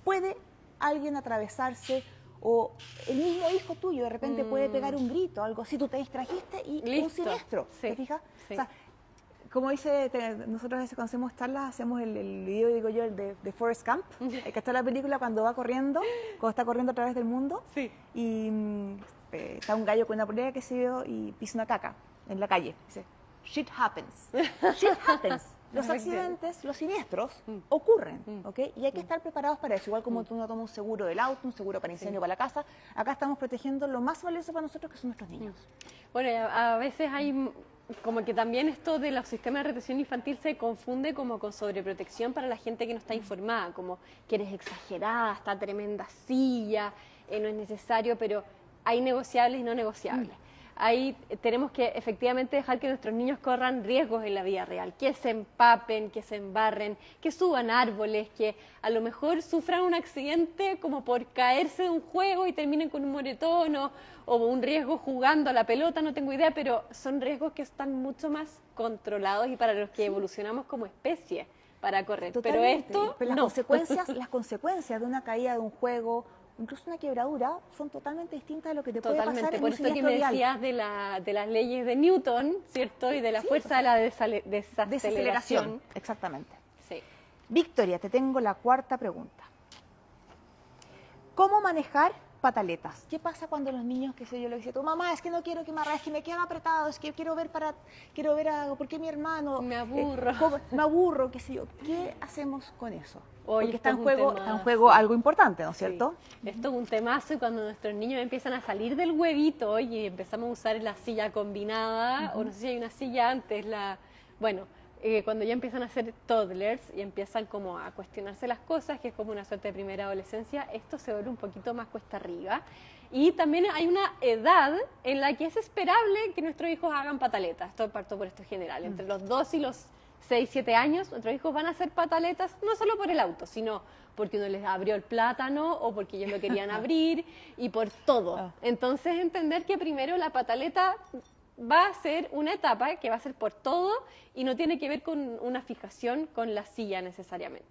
A: puede alguien atravesarse, o el mismo hijo tuyo de repente puede pegar un grito, algo así, tú te distrajiste y
B: listo.
A: Un siniestro, ¿te fijas?
B: Sí.
A: O sea, como dice, nosotros a veces cuando hacemos charlas, hacemos el video, digo yo, el de Forrest Gump, hay que estar la película cuando va corriendo, cuando está corriendo a través del mundo, y está un gallo con una polera, que se dio, y pisa una caca en la calle, dice, shit happens, los
B: Efectivamente.
A: accidentes, los siniestros, ocurren, ¿ok? Y hay que estar preparados para eso. Igual como tú no tomas un seguro del auto, un seguro para incendio para la casa, acá estamos protegiendo lo más valioso para nosotros, que son nuestros niños.
B: Bueno, y a veces hay como que también esto de los sistemas de retención infantil se confunde como con sobreprotección para la gente que no está informada, como que eres exagerada, está tremenda silla, no es necesario, pero hay negociables y no negociables. Ahí tenemos que efectivamente dejar que nuestros niños corran riesgos en la vida real, que se empapen, que se embarren, que suban árboles, que a lo mejor sufran un accidente como por caerse de un juego y terminen con un moretón o un riesgo jugando a la pelota, no tengo idea, pero son riesgos que están mucho más controlados y para los que evolucionamos como especie para correr.
A: Totalmente.
B: Pero esto
A: Pero las
B: no.
A: consecuencias de una caída de un juego, incluso una quebradura, son totalmente distintas a lo que te puede pasar
B: Totalmente,
A: en
B: por
A: un
B: esto que
A: siniestro
B: me
A: vial.
B: decías de las leyes de Newton, ¿cierto? Y de la fuerza de la desaceleración.
A: Desaceleración, exactamente.
B: Sí.
A: Victoria, te tengo la cuarta pregunta. ¿Cómo manejar pataletas? ¿Qué pasa cuando los niños, qué sé yo, le dice tu mamá, es que no quiero que me arrastre, es que me quedan apretados, es que quiero ver algo, ¿por qué mi hermano?
B: Me aburro.
A: Me aburro, qué sé yo. ¿Qué hacemos con eso?
B: Oye,
A: Porque
B: esto es un
A: está en
B: temazo.
A: juego algo importante, ¿no es cierto?
B: Sí. Esto es un temazo y cuando nuestros niños empiezan a salir del huevito y empezamos a usar la silla combinada, o no sé si hay una silla antes, cuando ya empiezan a ser toddlers y empiezan como a cuestionarse las cosas, que es como una suerte de primera adolescencia, esto se vuelve un poquito más cuesta arriba. Y también hay una edad en la que es esperable que nuestros hijos hagan pataletas. Esto parto por esto general. Entre los 2 y los 6, 7 años, nuestros hijos van a hacer pataletas no solo por el auto, sino porque uno les abrió el plátano o porque ellos lo querían abrir y por todo. Entonces entender que primero la pataleta va a ser una etapa que va a ser por todo y no tiene que ver con una fijación con la silla necesariamente.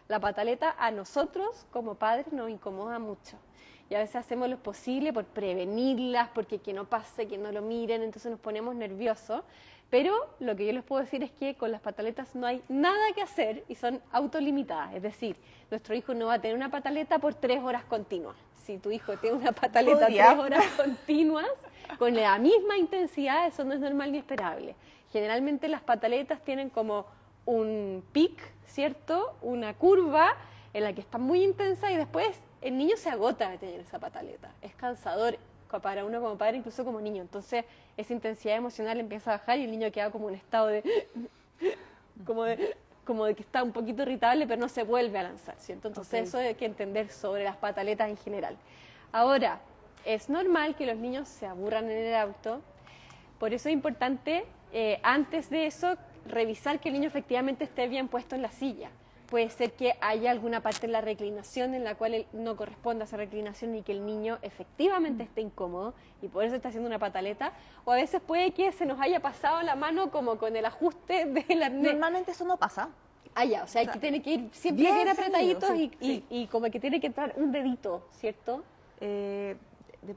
B: La pataleta a nosotros como padres nos incomoda mucho y a veces hacemos lo posible por prevenirlas, porque que no pase, que no lo miren, entonces nos ponemos nerviosos. Pero lo que yo les puedo decir es que con las pataletas no hay nada que hacer y son autolimitadas. Es decir, nuestro hijo no va a tener una pataleta por 3 horas continuas. Si tu hijo tiene una pataleta 3 horas continuas, con la misma intensidad, eso no es normal ni esperable. Generalmente las pataletas tienen como un pic, ¿cierto? Una curva en la que está muy intensa y después el niño se agota de tener esa pataleta. Es cansador para uno como padre, incluso como niño. Entonces, esa intensidad emocional empieza a bajar y el niño queda como en un estado como de que está un poquito irritable, pero no se vuelve a lanzar, ¿cierto? Entonces, eso hay que entender sobre las pataletas en general. Ahora, es normal que los niños se aburran en el auto, por eso es importante, antes de eso, revisar que el niño efectivamente esté bien puesto en la silla. Puede ser que haya alguna parte en la reclinación en la cual él no corresponda a esa reclinación y que el niño efectivamente esté incómodo y por eso está haciendo una pataleta. O a veces puede que se nos haya pasado la mano como con el ajuste del arnés.
A: Normalmente eso no pasa.
B: O sea, que tiene que ir siempre
A: bien
B: bien apretaditos
A: ceñido,
B: y como que tiene que entrar un dedito, ¿cierto?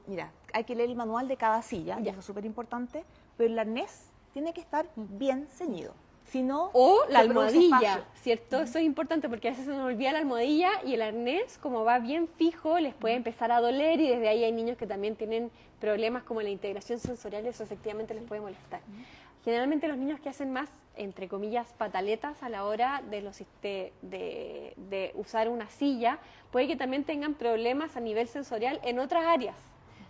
A: Mira, hay que leer el manual de cada silla, y eso es súper importante, pero el arnés tiene que estar bien ceñido. Si no,
B: o la
A: se produce
B: almohadilla,
A: espacio.
B: ¿cierto? Eso es importante porque a veces se nos olvida la almohadilla y el arnés, como va bien fijo, les puede empezar a doler y desde ahí hay niños que también tienen problemas como la integración sensorial y eso efectivamente les puede molestar. Generalmente los niños que hacen más, entre comillas, pataletas a la hora de usar una silla, puede que también tengan problemas a nivel sensorial en otras áreas.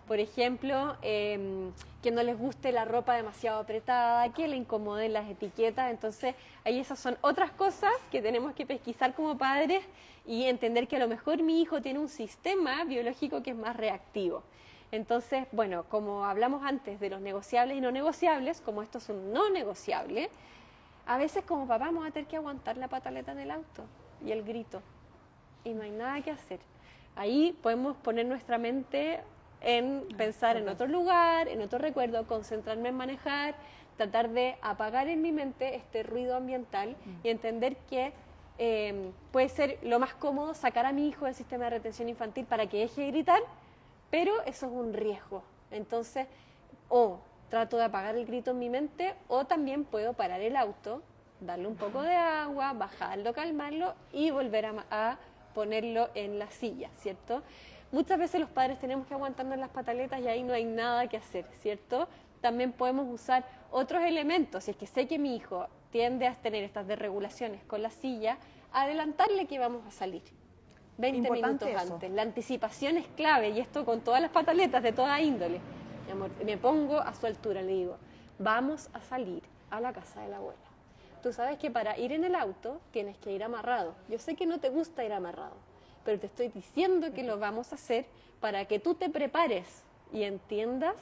B: Por ejemplo, que no les guste la ropa demasiado apretada, que le incomoden las etiquetas. Entonces, ahí esas son otras cosas que tenemos que pesquisar como padres y entender que a lo mejor mi hijo tiene un sistema biológico que es más reactivo. Entonces, bueno, como hablamos antes de los negociables y no negociables, como esto es un no negociable, a veces como papá vamos a tener que aguantar la pataleta en el auto y el grito. Y no hay nada que hacer. Ahí podemos poner nuestra mente en pensar en otro lugar, en otro recuerdo, concentrarme en manejar, tratar de apagar en mi mente este ruido ambiental y entender que puede ser lo más cómodo sacar a mi hijo del sistema de retención infantil para que deje de gritar, pero eso es un riesgo. Entonces, o trato de apagar el grito en mi mente, o también puedo parar el auto, darle un poco de agua, bajarlo, calmarlo y volver a ponerlo en la silla, ¿cierto? Muchas veces los padres tenemos que aguantarnos las pataletas y ahí no hay nada que hacer, ¿cierto? También podemos usar otros elementos. Si es que sé que mi hijo tiende a tener estas desregulaciones con la silla, adelantarle que vamos a salir 20
A: Importante
B: minutos
A: eso.
B: antes. La anticipación es clave, y esto con todas las pataletas de toda índole. Mi amor, me pongo a su altura, le digo, vamos a salir a la casa de la abuela. Tú sabes que para ir en el auto tienes que ir amarrado. Yo sé que no te gusta ir amarrado, pero te estoy diciendo que lo vamos a hacer para que tú te prepares y entiendas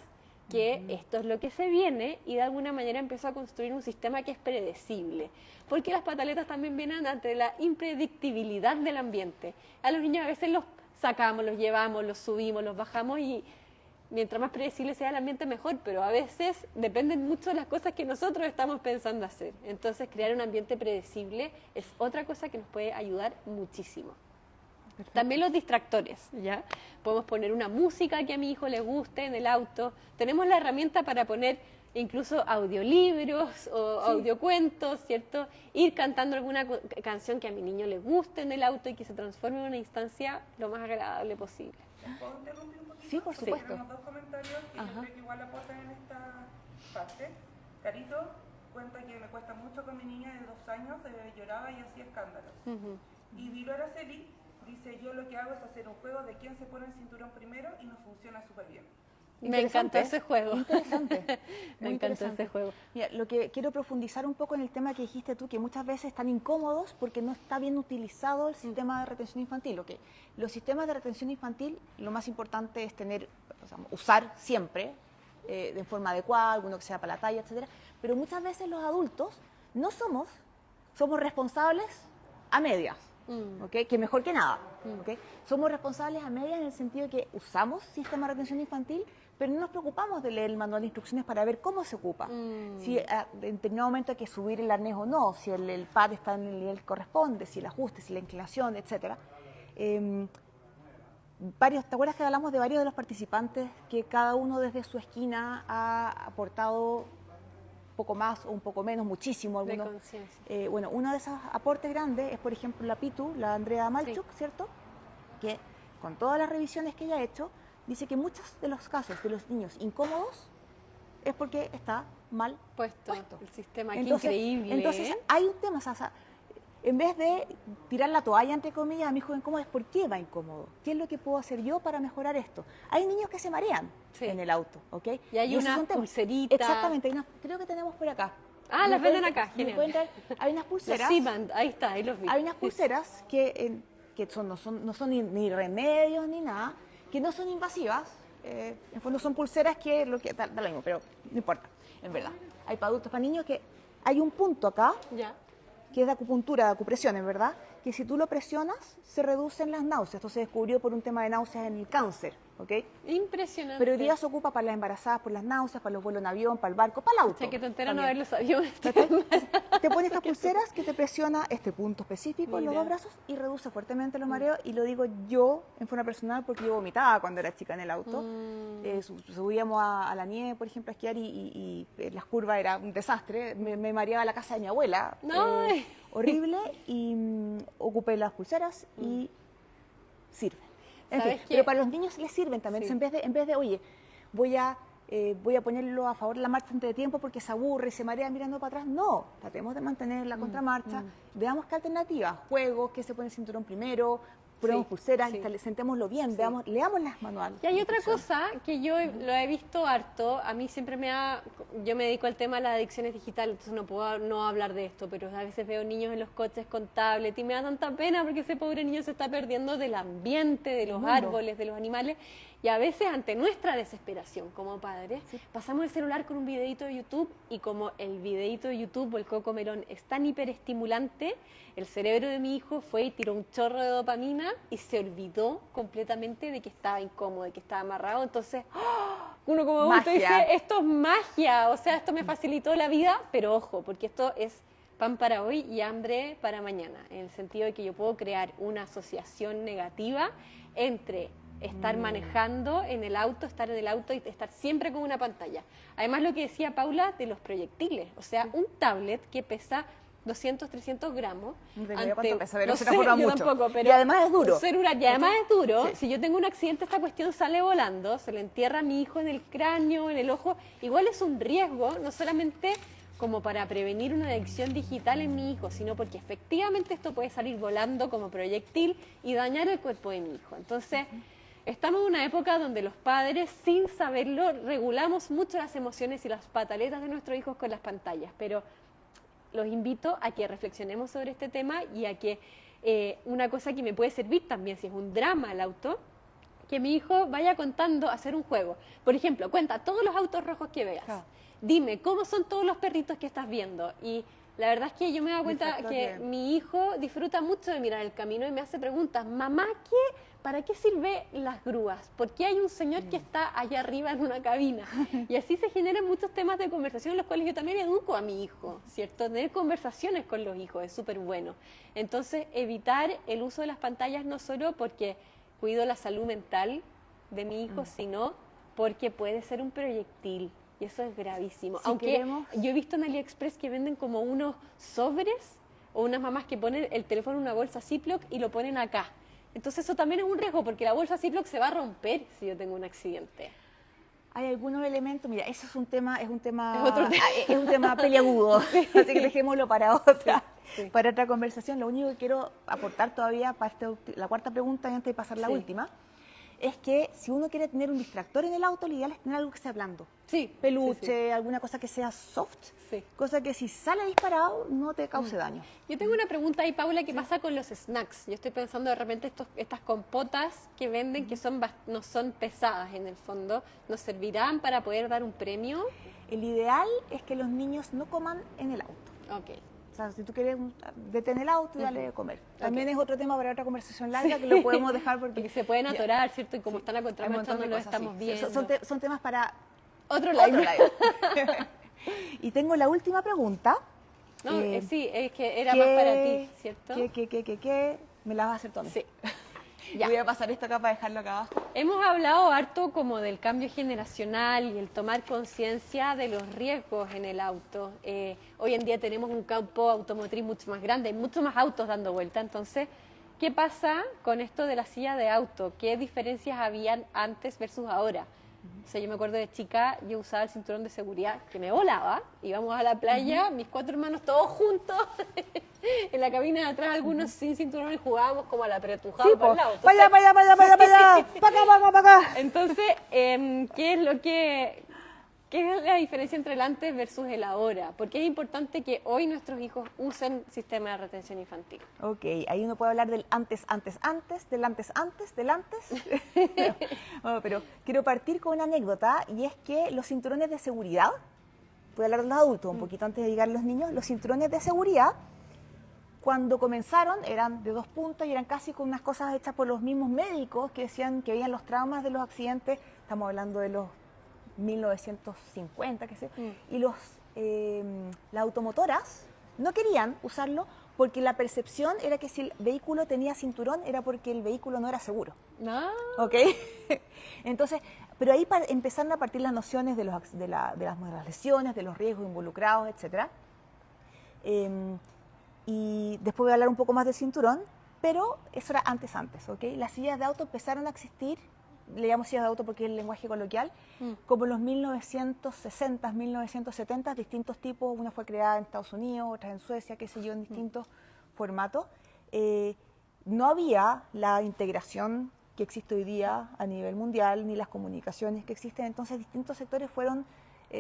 B: que esto es lo que se viene, y de alguna manera empiezo a construir un sistema que es predecible. Porque las pataletas también vienen ante la impredictibilidad del ambiente. A los niños a veces los sacamos, los llevamos, los subimos, los bajamos, y mientras más predecible sea el ambiente mejor, pero a veces dependen mucho de las cosas que nosotros estamos pensando hacer. Entonces crear un ambiente predecible es otra cosa que nos puede ayudar muchísimo.
A: Perfecto.
B: También los distractores, ¿ya? Podemos poner una música que a mi hijo le guste en el auto. Tenemos la herramienta para poner incluso audiolibros o audiocuentos, ¿cierto? Ir cantando alguna canción que a mi niño le guste en el auto y que se transforme en una instancia lo más agradable posible.
C: ¿Puedo interrumpir un poquito?
A: Sí, por
C: Porque
A: supuesto.
C: tenemos dos comentarios que
A: Ajá.
C: yo creo que igual aportan en esta parte. Carito cuenta que me cuesta mucho con mi niña de 2 años, lloraba y hacía escándalos. Y Vilo Araceli dice, yo lo que hago es hacer un juego de quién se pone el cinturón primero y nos funciona súper bien.
B: Me encantó ese juego.
A: Interesante.
B: Me
A: Muy
B: encantó
A: interesante.
B: ese juego.
A: Mira, lo que quiero profundizar un poco en el tema que dijiste tú, que muchas veces están incómodos porque no está bien utilizado el sistema de retención infantil. Okay. Los sistemas de retención infantil, lo más importante es tener, o sea, usar siempre de forma adecuada, alguno que sea para la talla, etcétera. Pero muchas veces los adultos no somos responsables a medias. ¿Okay? Que mejor que nada. ¿Okay? Somos responsables a medias en el sentido de que usamos sistema de retención infantil, pero no nos preocupamos de leer el manual de instrucciones para ver cómo se ocupa. Si en determinado momento hay que subir el arnés o no, si el pad está en el nivel que corresponde, si el ajuste, si la inclinación, etc. ¿Te acuerdas que hablamos de varios de los participantes que cada uno desde su esquina ha aportado un poco más o un poco menos, muchísimo?
B: De
A: Algunos,
B: conciencia.
A: bueno, uno de esos aportes grandes es, por ejemplo, la Pitu, la Andrea Malchuk, ¿cierto? Que con todas las revisiones que ella ha hecho, dice que muchos de los casos de los niños incómodos es porque está mal
B: Puesto
A: puesto.
B: el sistema, qué
A: Entonces,
B: increíble.
A: Entonces,
B: ¿eh?
A: hay un tema, o sea, en vez de tirar la toalla, entre comillas, a mi hijo incómodo, es ¿por qué va incómodo? ¿Qué es lo que puedo hacer yo para mejorar esto? Hay niños que se marean
B: Sí.
A: en el auto, ¿ok?
B: Y hay
A: esos
B: unas
A: son temas.
B: pulseritas.
A: Exactamente, creo que tenemos por acá.
B: Ah,
A: ¿Me
B: las venden
A: pueden-
B: acá,
A: me
B: genial.
A: pueden traer? Hay unas
B: Los
A: pulseras.
B: C-Band, ahí está, ahí los vi.
A: Hay unas pulseras que no son ni remedios ni nada, que no son invasivas. En el fondo son pulseras que da lo mismo, pero no importa, en verdad. Hay para adultos, para niños, que hay un punto acá,
B: Ya.
A: que es de acupuntura, de acupresión, en verdad, que si tú lo presionas, se reducen las náuseas. Esto se descubrió por un tema de náuseas en el cáncer, ¿ok?
B: Impresionante.
A: Pero hoy día se ocupa para las embarazadas por las náuseas, para los vuelos en avión, para el barco, para el auto.
B: O sea, que te enteran no
A: también.
B: ver los aviones.
A: Te pone estas pulseras que te presiona este punto específico en los
B: Mira.
A: dos brazos y reduce fuertemente los mareos. Y lo digo yo en forma personal porque yo vomitaba cuando era chica en el auto. Subíamos a la nieve, por ejemplo, a esquiar y las curvas era un desastre. Me mareaba la casa de mi abuela.
B: No.
A: Horrible. Y ocupé las pulseras y sirven. En fin,
B: ¿Sabes qué?
A: pero para los niños les sirven también.
B: Sí.
A: Entonces, en vez de, oye, voy a ponerlo a favor de la marcha antes de tiempo porque se aburre y se marea mirando para atrás. No, tratemos de mantener la contramarcha. Veamos qué alternativas, juegos, qué se pone el cinturón primero, probemos
B: Sí,
A: pulseras,
B: sí.
A: sentémoslo bien, leamos las manuales.
B: Y hay otra cosa que yo lo he visto harto, a mí siempre yo me dedico al tema de las adicciones digitales, entonces no puedo no hablar de esto, pero a veces veo niños en los coches con tablet y me da tanta pena porque ese pobre niño se está perdiendo del ambiente, de los
A: mundo.
B: árboles, de los animales, y a veces ante nuestra desesperación como padres, pasamos el celular con un videito de YouTube y como el videito de YouTube o el Cocomelón es tan hiperestimulante, el cerebro de mi hijo fue y tiró un chorro de dopamina y se olvidó completamente de que estaba incómodo, de que estaba amarrado. Entonces, uno como adulto
A: Magia.
B: dice, esto es magia, o sea, esto me facilitó la vida, pero ojo, porque esto es pan para hoy y hambre para mañana, en el sentido de que yo puedo crear una asociación negativa entre estar manejando en el auto, estar en el auto y estar siempre con una pantalla. Además, lo que decía Paula de los proyectiles, o sea, un tablet que pesa 200, 300 gramos.
A: No tengo idea cuánto pesa, pero
B: no
A: se
B: sé,
A: transforma
B: yo
A: mucho.
B: tampoco, pero
A: Y además es duro.
B: un celular, y además es duro.
A: Sí.
B: Si yo tengo un accidente, esta cuestión sale volando, se le entierra a mi hijo en el cráneo, en el ojo. Igual es un riesgo, no solamente como para prevenir una adicción digital en mi hijo, sino porque efectivamente esto puede salir volando como proyectil y dañar el cuerpo de mi hijo. Entonces, estamos en una época donde los padres, sin saberlo, regulamos mucho las emociones y las pataletas de nuestros hijos con las pantallas, pero los invito a que reflexionemos sobre este tema y a que una cosa que me puede servir también, si es un drama el auto, que mi hijo vaya contando, hacer un juego. Por ejemplo, cuenta todos los autos rojos que veas. Claro. Dime, ¿cómo son todos los perritos que estás viendo? Y la verdad es que yo me he dado cuenta que mi hijo disfruta mucho de mirar el camino y me hace preguntas. Mamá, ¿para qué sirven las grúas? ¿Por qué hay un señor que está allá arriba en una cabina? Y así se generan muchos temas de conversación en los cuales yo también educo a mi hijo, ¿cierto? Tener conversaciones con los hijos es súper bueno. Entonces, evitar el uso de las pantallas no solo porque cuido la salud mental de mi hijo, sino porque puede ser un proyectil. Y eso es gravísimo. Aunque yo he visto en AliExpress que venden como unos sobres o unas mamás que ponen el teléfono en una bolsa Ziploc y lo ponen acá. Entonces eso también es un riesgo porque la bolsa Ziploc se va a romper si yo tengo un accidente.
A: Hay algunos elementos, mira, eso es un tema
B: es
A: un tema peliagudo, así que dejémoslo para otra conversación. Lo único que quiero aportar todavía para la cuarta pregunta y antes de pasar la última, es que si uno quiere tener un distractor en el auto, lo ideal es tener algo que sea blando.
B: Sí.
A: Peluche, alguna cosa que sea soft, cosa que si sale disparado no te cause daño.
B: Yo tengo una pregunta ahí, Paula, ¿qué pasa con los snacks? Yo estoy pensando de repente estas compotas que venden que no son pesadas en el fondo, ¿nos servirán para poder dar un premio?
A: El ideal es que los niños no coman en el auto.
B: Ok.
A: O sea, si tú quieres detener el auto y darle de comer. También es otro tema para otra conversación larga que lo podemos dejar porque
B: se pueden atorar, ¿cierto? Y como están a contramarcha no lo estamos viendo.
A: Son temas para
B: otro live.
A: Y tengo la última pregunta.
B: No, sí, es que era más para ti, ¿cierto?
A: ¿Qué? ¿Me la vas a hacer tú a mí?
B: Sí.
A: Ya. Voy a pasar esto acá para dejarlo acá abajo.
B: Hemos hablado harto como del cambio generacional y el tomar conciencia de los riesgos en el auto. Hoy en día tenemos un campo automotriz mucho más grande, hay muchos más autos dando vuelta. Entonces, ¿qué pasa con esto de la silla de auto? ¿Qué diferencias habían antes versus ahora? O sea, yo me acuerdo de chica, yo usaba el cinturón de seguridad que me volaba, íbamos a la playa, mis 4 hermanos todos juntos, en la cabina de atrás, algunos sin cinturón y jugábamos como a la apretujada por el lado.
A: ¡Para acá!
B: Entonces, ¿qué es la diferencia entre el antes versus el ahora? Porque es importante que hoy nuestros hijos usen sistema de retención infantil.
A: Ok, ahí uno puede hablar del antes, del antes. Pero quiero partir con una anécdota y es que los cinturones de seguridad, voy a hablar de los adultos un poquito antes de llegar a los niños, los cinturones de seguridad, cuando comenzaron eran de 2 puntos y eran casi con unas cosas hechas por los mismos médicos que decían que veían los traumas de los accidentes, estamos hablando de los 1950, qué sé, y las automotoras no querían usarlo porque la percepción era que si el vehículo tenía cinturón era porque el vehículo no era seguro.
B: No.
A: ¿Ok? Entonces, pero ahí empezaron a partir las nociones de las lesiones, de los riesgos involucrados, etc. Y después voy a hablar un poco más del cinturón, pero eso era antes, ¿ok? Las sillas de auto empezaron a existir, le llamo sillas de auto porque es el lenguaje coloquial, como en los 1960, 1970, distintos tipos, una fue creada en Estados Unidos, otra en Suecia, qué sé yo, en distintos formatos. No había la integración que existe hoy día a nivel mundial, ni las comunicaciones que existen, entonces distintos sectores fueron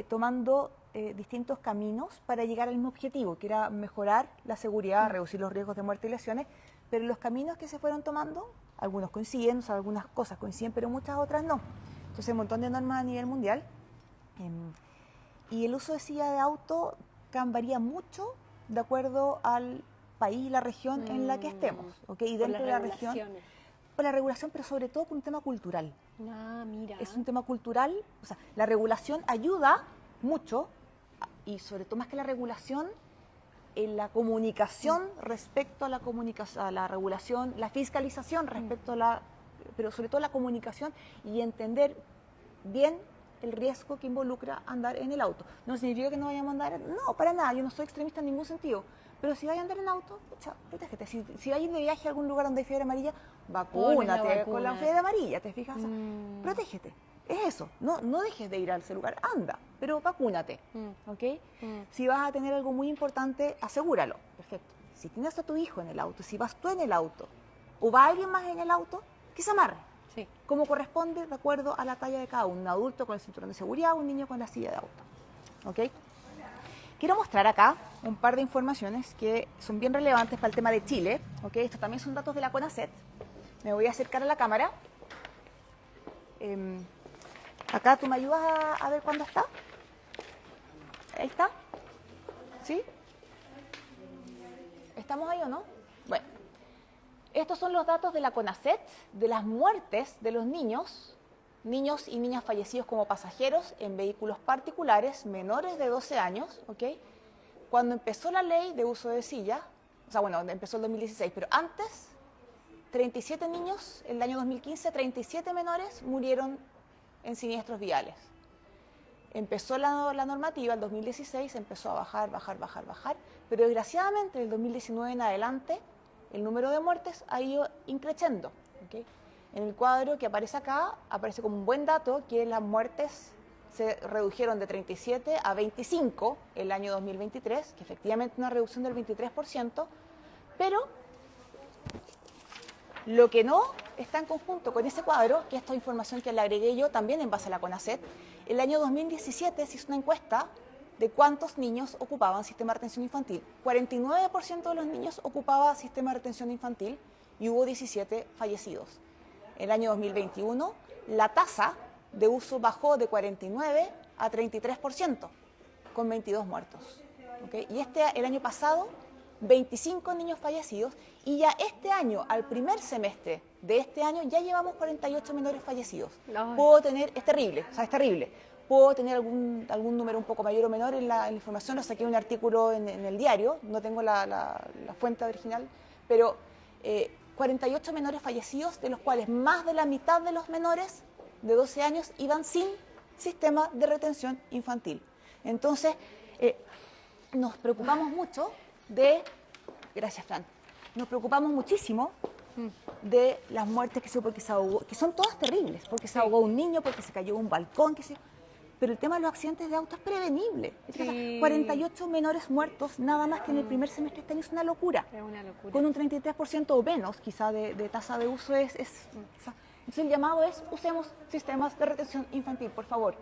A: tomando distintos caminos para llegar al mismo objetivo, que era mejorar la seguridad, reducir los riesgos de muerte y lesiones, pero los caminos que se fueron tomando, algunos coinciden, o sea, algunas cosas coinciden, pero muchas otras no. Entonces, un montón de normas a nivel mundial. Y el uso de silla de auto varía mucho de acuerdo al país y la región en la que estemos. ¿Okay? Y dentro de la región, por la regulación, pero sobre todo por un tema cultural.
B: Ah, mira.
A: Es un tema cultural, o sea, la regulación ayuda mucho, y sobre todo más que la regulación, en la comunicación respecto a la regulación, la fiscalización respecto a pero sobre todo la comunicación y entender bien el riesgo que involucra andar en el auto. No significa que no vayamos a andar, no, para nada, yo no soy extremista en ningún sentido, pero si vayas a andar en auto, protégete. Si vayas de viaje a algún lugar donde hay fiebre amarilla, vacúnate con la fiebre amarilla, ¿te fijas? Protégete. es eso, no dejes de ir al celular, anda, pero vacúnate, ¿ok? Si vas a tener algo muy importante, asegúralo, perfecto. Si tienes a tu hijo en el auto, si vas tú en el auto, o va alguien más en el auto, que se amarre,
B: Sí.
A: como corresponde de acuerdo a la talla de cada uno, un adulto con el cinturón de seguridad, un niño con la silla de auto, ¿ok? Quiero mostrar acá un par de informaciones que son bien relevantes para el tema de Chile, ¿ok? Estos también son datos de la CONACET. Me voy a acercar a la cámara. Acá, ¿tú me ayudas a ver cuándo está? Ahí está. ¿Sí? ¿Estamos ahí o no? Bueno, estos son los datos de la CONACET de las muertes de los niños y niñas fallecidos como pasajeros en vehículos particulares menores de 12 años, ¿ok? Cuando empezó la ley de uso de silla, o sea, bueno, empezó el 2016, pero antes, 37 niños, en el año 2015, 37 menores murieron en siniestros viales. Empezó la normativa, el 2016, empezó a bajar, pero desgraciadamente, del 2019 en adelante, el número de muertes ha ido increciendo, ¿ok? En el cuadro que aparece acá, aparece como un buen dato que las muertes se redujeron de 37 a 25 el año 2023, que efectivamente una reducción del 23%, pero lo que no está en conjunto con ese cuadro, que esta información que le agregué yo también en base a la CONACET, el año 2017 se hizo una encuesta de cuántos niños ocupaban sistema de retención infantil. 49% de los niños ocupaba sistema de retención infantil y hubo 17 fallecidos. El año 2021, la tasa de uso bajó de 49 a 33%, con 22 muertos. ¿Okay? Y el año pasado, 25 niños fallecidos, y ya este año, al primer semestre de este año, ya llevamos 48 menores fallecidos.
B: Ay.
A: Puedo tener, es terrible, o sea, es terrible. Puedo tener algún número un poco mayor o menor en la información, lo saqué un artículo en el diario, no tengo la fuente original, pero 48 menores fallecidos, de los cuales más de la mitad de los menores de 12 años iban sin sistema de retención infantil. Entonces, nos preocupamos mucho gracias Fran, nos preocupamos muchísimo de las muertes porque se ahogó, que son todas terribles, porque se ahogó un niño, porque se cayó de un balcón, pero el tema de los accidentes de auto es prevenible.
B: Sí.
A: O sea, 48 menores muertos nada más que en el primer semestre de este año es una locura.
B: Es una locura.
A: Con un 33% o menos quizá de tasa de uso entonces el llamado es usemos sistemas de retención infantil, por favor.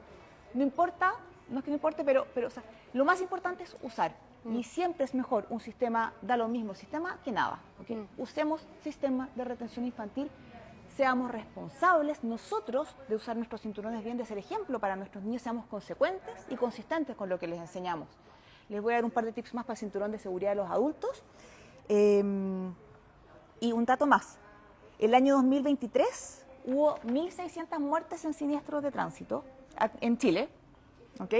A: No importa, no es que no importe, pero o sea, lo más importante es usar. Y siempre es mejor un sistema, da lo mismo sistema que nada. ¿Okay? Usemos sistemas de retención infantil, seamos responsables nosotros de usar nuestros cinturones bien, de ser ejemplo para nuestros niños, seamos consecuentes y consistentes con lo que les enseñamos. Les voy a dar un par de tips más para el cinturón de seguridad de los adultos. Y un dato más. El año 2023 hubo 1.600 muertes en siniestros de tránsito en Chile, ¿ok?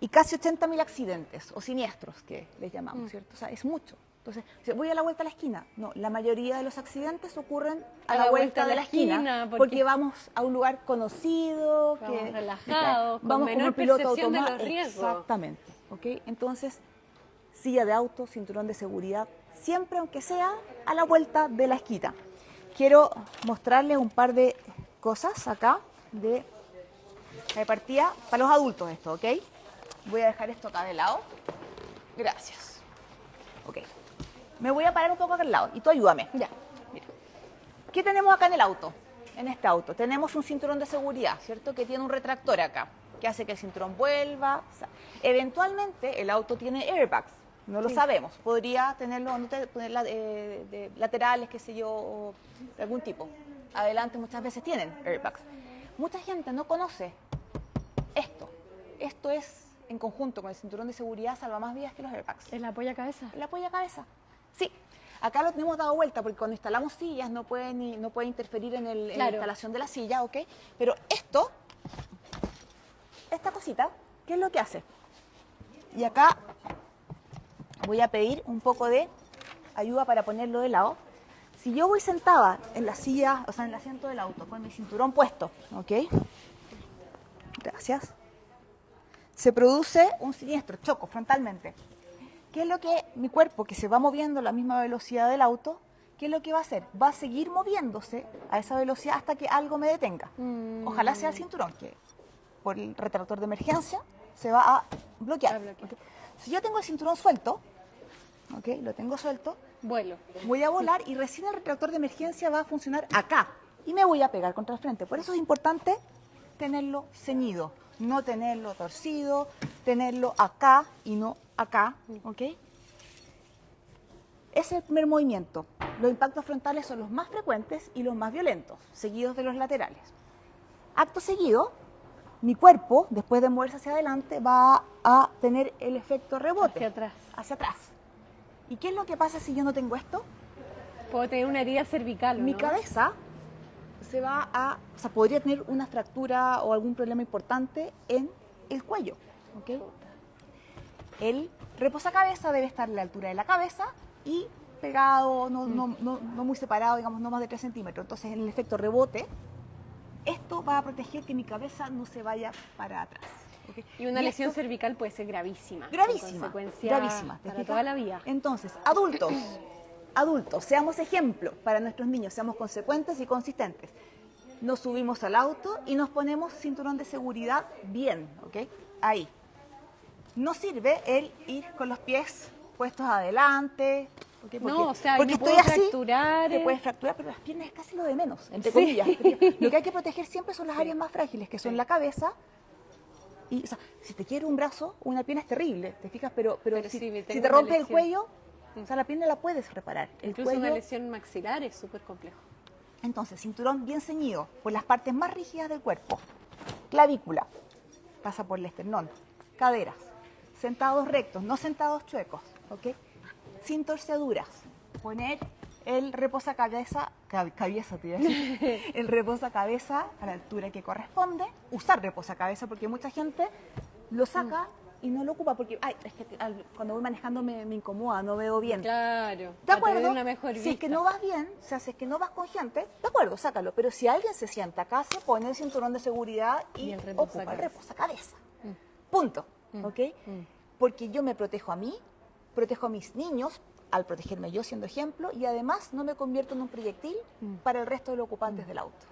A: Y casi 80.000 accidentes o siniestros, que les llamamos, ¿cierto? O sea, es mucho. Entonces, voy a la vuelta a la esquina. No, la mayoría de los accidentes ocurren a la vuelta de la esquina, porque vamos a un lugar conocido,
B: vamos relajados,
A: vamos
B: con menor percepción de los riesgos.
A: Exactamente, ¿ok? Entonces, silla de auto, cinturón de seguridad, siempre, aunque sea a la vuelta de la esquina. Quiero mostrarles un par de cosas acá de partida para los adultos esto, ¿ok? Voy a dejar esto acá de lado. Gracias. Ok. Me voy a parar un poco acá al lado y tú ayúdame. Ya. Mira. ¿Qué tenemos acá en el auto? En este auto tenemos un cinturón de seguridad, ¿cierto? Que tiene un retractor acá, que hace que el cinturón vuelva. O sea, eventualmente el auto tiene airbags. No lo sabemos. Podría tenerlo, de laterales, qué sé yo, o de algún tipo. Adelante muchas veces tienen airbags. Mucha gente no conoce esto. Esto es, en conjunto con el cinturón de seguridad, salva más vidas que los airbags.
B: ¿El apoyacabezas?
A: El apoyacabezas. Sí. Acá lo tenemos dado vuelta porque cuando instalamos sillas no puede interferir en la instalación de la silla, ¿ok? Pero esta cosita, ¿qué es lo que hace? Y acá voy a pedir un poco de ayuda para ponerlo de lado. Si yo voy sentada en la silla, o sea, en el asiento del auto, con mi cinturón puesto, ¿ok? Gracias. Se produce un siniestro, choco frontalmente. ¿Qué es lo que mi cuerpo, que se va moviendo a la misma velocidad del auto, ¿qué es lo que va a hacer? Va a seguir moviéndose a esa velocidad hasta que algo me detenga. Ojalá sea el cinturón, que por el retractor de emergencia se va a bloquear. ¿Ok? Si yo tengo el cinturón suelto, ¿ok? Lo tengo suelto,
B: Vuelo.
A: voy a volar y recién el retractor de emergencia va a funcionar acá y me voy a pegar contra el frente. Por eso es importante tenerlo ceñido, no tenerlo torcido, tenerlo acá y no acá, ¿ok? Ese es el primer movimiento. Los impactos frontales son los más frecuentes y los más violentos, seguidos de los laterales. Acto seguido, mi cuerpo, después de moverse hacia adelante, va a tener el efecto rebote.
B: Hacia atrás.
A: Hacia atrás. ¿Y qué es lo que pasa si yo no tengo esto?
B: Puedo tener una herida cervical, ¿o
A: Mi
B: no?
A: cabeza se va a... O sea, podría tener una fractura o algún problema importante en el cuello. ¿Ok? El reposacabeza debe estar a la altura de la cabeza y pegado, no muy separado, digamos, no más de 3 centímetros. Entonces, en el efecto rebote, esto va a proteger que mi cabeza no se vaya para atrás. ¿Ok?
B: Y una lesión
A: esto-
B: cervical puede ser gravísima.
A: Gravísima,
B: con consecuencia
A: gravísima. ¿te
B: para
A: fijas?
B: toda la vida.
A: Entonces, adultos, seamos ejemplo para nuestros niños, seamos consecuentes y consistentes. Nos subimos al auto y nos ponemos cinturón de seguridad bien, ¿ok? Ahí. No sirve el ir con los pies puestos adelante. ¿Ok?
B: No, o sea,
A: porque
B: me
A: estoy
B: puedo
A: así,
B: fracturar,
A: te puedes fracturar, pero las piernas es casi lo de menos, entre
B: Sí.
A: comillas. Lo que hay que proteger siempre son las áreas más frágiles, que son la cabeza. Y, o sea, si te quiere un brazo o una pierna es terrible, ¿te fijas? Pero si,
B: sí,
A: si
B: tengo
A: te
B: una
A: rompe el
B: lesión.
A: cuello, o sea, la pierna la puedes reparar. El
B: Incluso
A: cuello,
B: una lesión maxilar es súper complejo.
A: entonces, cinturón bien ceñido por las partes más rígidas del cuerpo. Clavícula, pasa por el esternón. Caderas, sentados rectos, no sentados chuecos, ¿ok? Sin torceduras. Poner el reposacabeza, cabeza te iba a decir, el reposacabeza a la altura que corresponde. Usar reposacabeza porque mucha gente lo saca y no lo ocupa porque, ay, es que cuando voy manejando me incomoda, no veo bien.
B: Claro.
A: ¿De
B: para
A: acuerdo?
B: tener una mejor
A: Si es
B: vista.
A: que no vas bien, o sea, si es que no vas con gente, de acuerdo, sácalo. Pero si alguien se sienta acá, se pone el cinturón de seguridad y
B: Y el
A: ocupa el
B: reposacabezas.
A: reposacabeza. Punto. ¿Ok? Porque yo me protejo a mí, protejo a mis niños, al protegerme yo siendo ejemplo, y además no me convierto en un proyectil para el resto de los ocupantes del auto.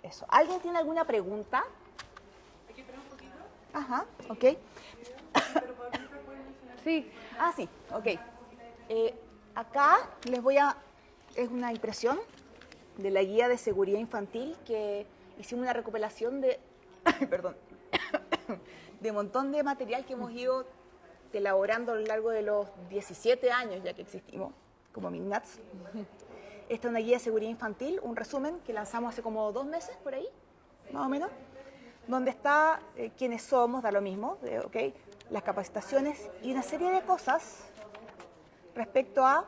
A: Eso. ¿Alguien tiene alguna pregunta? Ajá, ok.
B: Sí.
A: Ah, sí, ok. Acá les voy a... Es una impresión de la guía de seguridad infantil que hicimos una recopilación de... perdón. de un montón de material que hemos ido elaborando a lo largo de los 17 años ya que existimos como Mignats. Esta es una guía de seguridad infantil, un resumen que lanzamos hace como 2 meses, por ahí, más o menos, donde está quiénes somos, da lo mismo, ¿ok? Las capacitaciones y una serie de cosas respecto a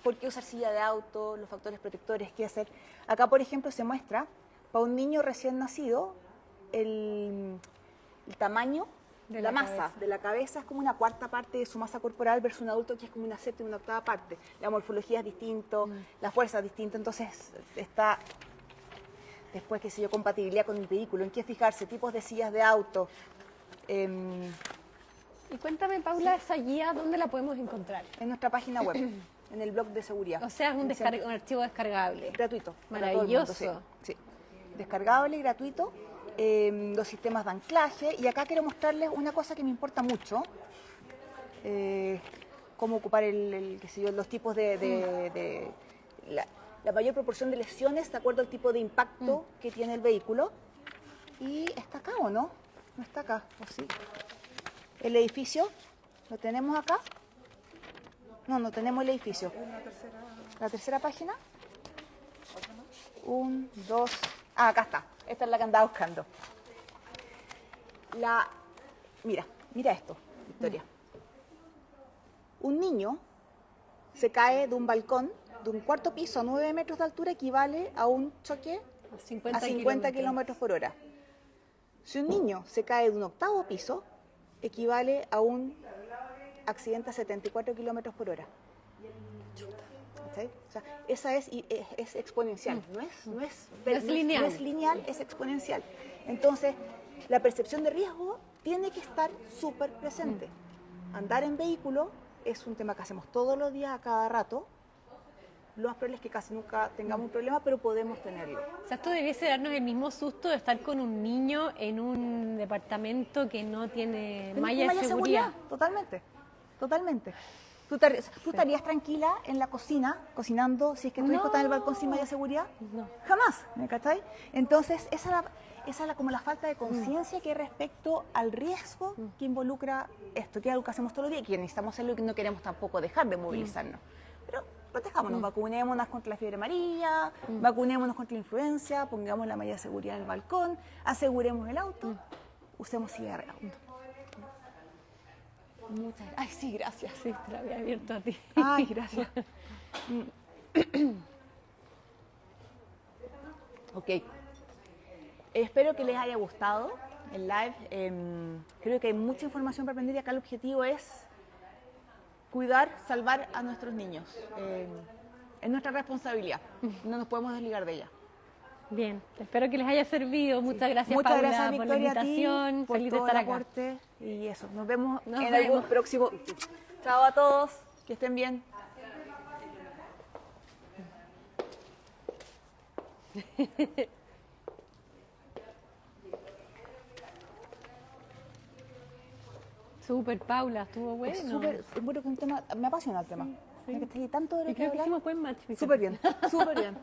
A: por qué usar silla de auto, los factores protectores, qué hacer. Acá, por ejemplo, se muestra para un niño recién nacido el tamaño de la masa
B: cabeza.
A: de la cabeza es como una cuarta parte de su masa corporal versus un adulto que es como una séptima, una octava parte. La morfología es distinto, la fuerza es distinta, entonces está después, qué sé yo, compatibilidad con el vehículo, en qué fijarse, tipos de sillas de auto.
B: Y cuéntame, Paula, esa guía, ¿dónde la podemos encontrar?
A: En nuestra página web, en el blog de seguridad.
B: O sea, es un archivo descargable.
A: Gratuito. para todo el mundo, sí.
B: Maravilloso.
A: Sí. Descargable y gratuito. Los sistemas de anclaje. Y acá quiero mostrarles una cosa que me importa mucho. Cómo ocupar qué sé yo, los tipos la mayor proporción de lesiones de acuerdo al tipo de impacto que tiene el vehículo. Y está acá, ¿o no? No está acá, ¿o sí? El edificio, ¿lo tenemos acá? No, no tenemos el edificio. La tercera página. 1, 2. Ah, acá está. Esta es la que andaba buscando. Mira esto, Victoria. Un niño se cae de un balcón de un 4.º piso a 9 metros de altura, equivale a un choque
B: A 50
A: a 50 kilómetros por hora. Si un niño se cae de un 8.º piso, equivale a un accidente a 74 kilómetros por hora. ¿Sí? O sea, esa es exponencial, no es
B: lineal.
A: No es lineal, es exponencial. Entonces, la percepción de riesgo tiene que estar súper presente. Andar en vehículo es un tema que hacemos todos los días, a cada rato. Lo más probable es que casi nunca tengamos un problema, pero podemos tenerlo.
B: O sea, esto debiese darnos el mismo susto de estar con un niño en un departamento que no tiene malla de seguridad.
A: Totalmente, totalmente. ¿Tú estarías tranquila en la cocina, cocinando, si es que tu hijo está en el balcón sin malla de seguridad?
B: No.
A: Jamás, ¿me cachai? Entonces, esa es como la falta de conciencia que hay respecto al riesgo que involucra esto, que es algo que hacemos todos los días, que necesitamos hacerlo y que no queremos tampoco dejar de movilizarnos. Pero protejámonos, vacunémonos contra la fiebre amarilla, vacunémonos contra la influenza, pongamos la malla de seguridad en el balcón, aseguremos el auto, usemos cierre auto. Muchas gracias. Ay, sí, gracias.
B: Sí, te lo había abierto a ti.
A: Ay, gracias. Ok. Espero que les haya gustado el live. Creo que hay mucha información para aprender y acá el objetivo es cuidar, salvar a nuestros niños. Es nuestra responsabilidad. No nos podemos desligar de ella.
B: Bien, espero que les haya servido. Muchas gracias,
A: Muchas
B: Paula,
A: gracias,
B: por la
A: Victoria,
B: invitación.
A: a ti, por
B: Feliz de
A: todo
B: estar
A: el
B: acá.
A: aporte. Y eso, nos vemos
B: Nos
A: en algún
B: vemos.
A: próximo. Chao a todos, que estén bien.
B: Súper, Paula, estuvo bueno.
A: Es súper, bueno, que un tema, me apasiona el tema.
B: Sí.
A: Me que tanto de lo
B: Y
A: que
B: creo que
A: hablar.
B: hicimos buen match. fíjate.
A: Súper bien, súper bien.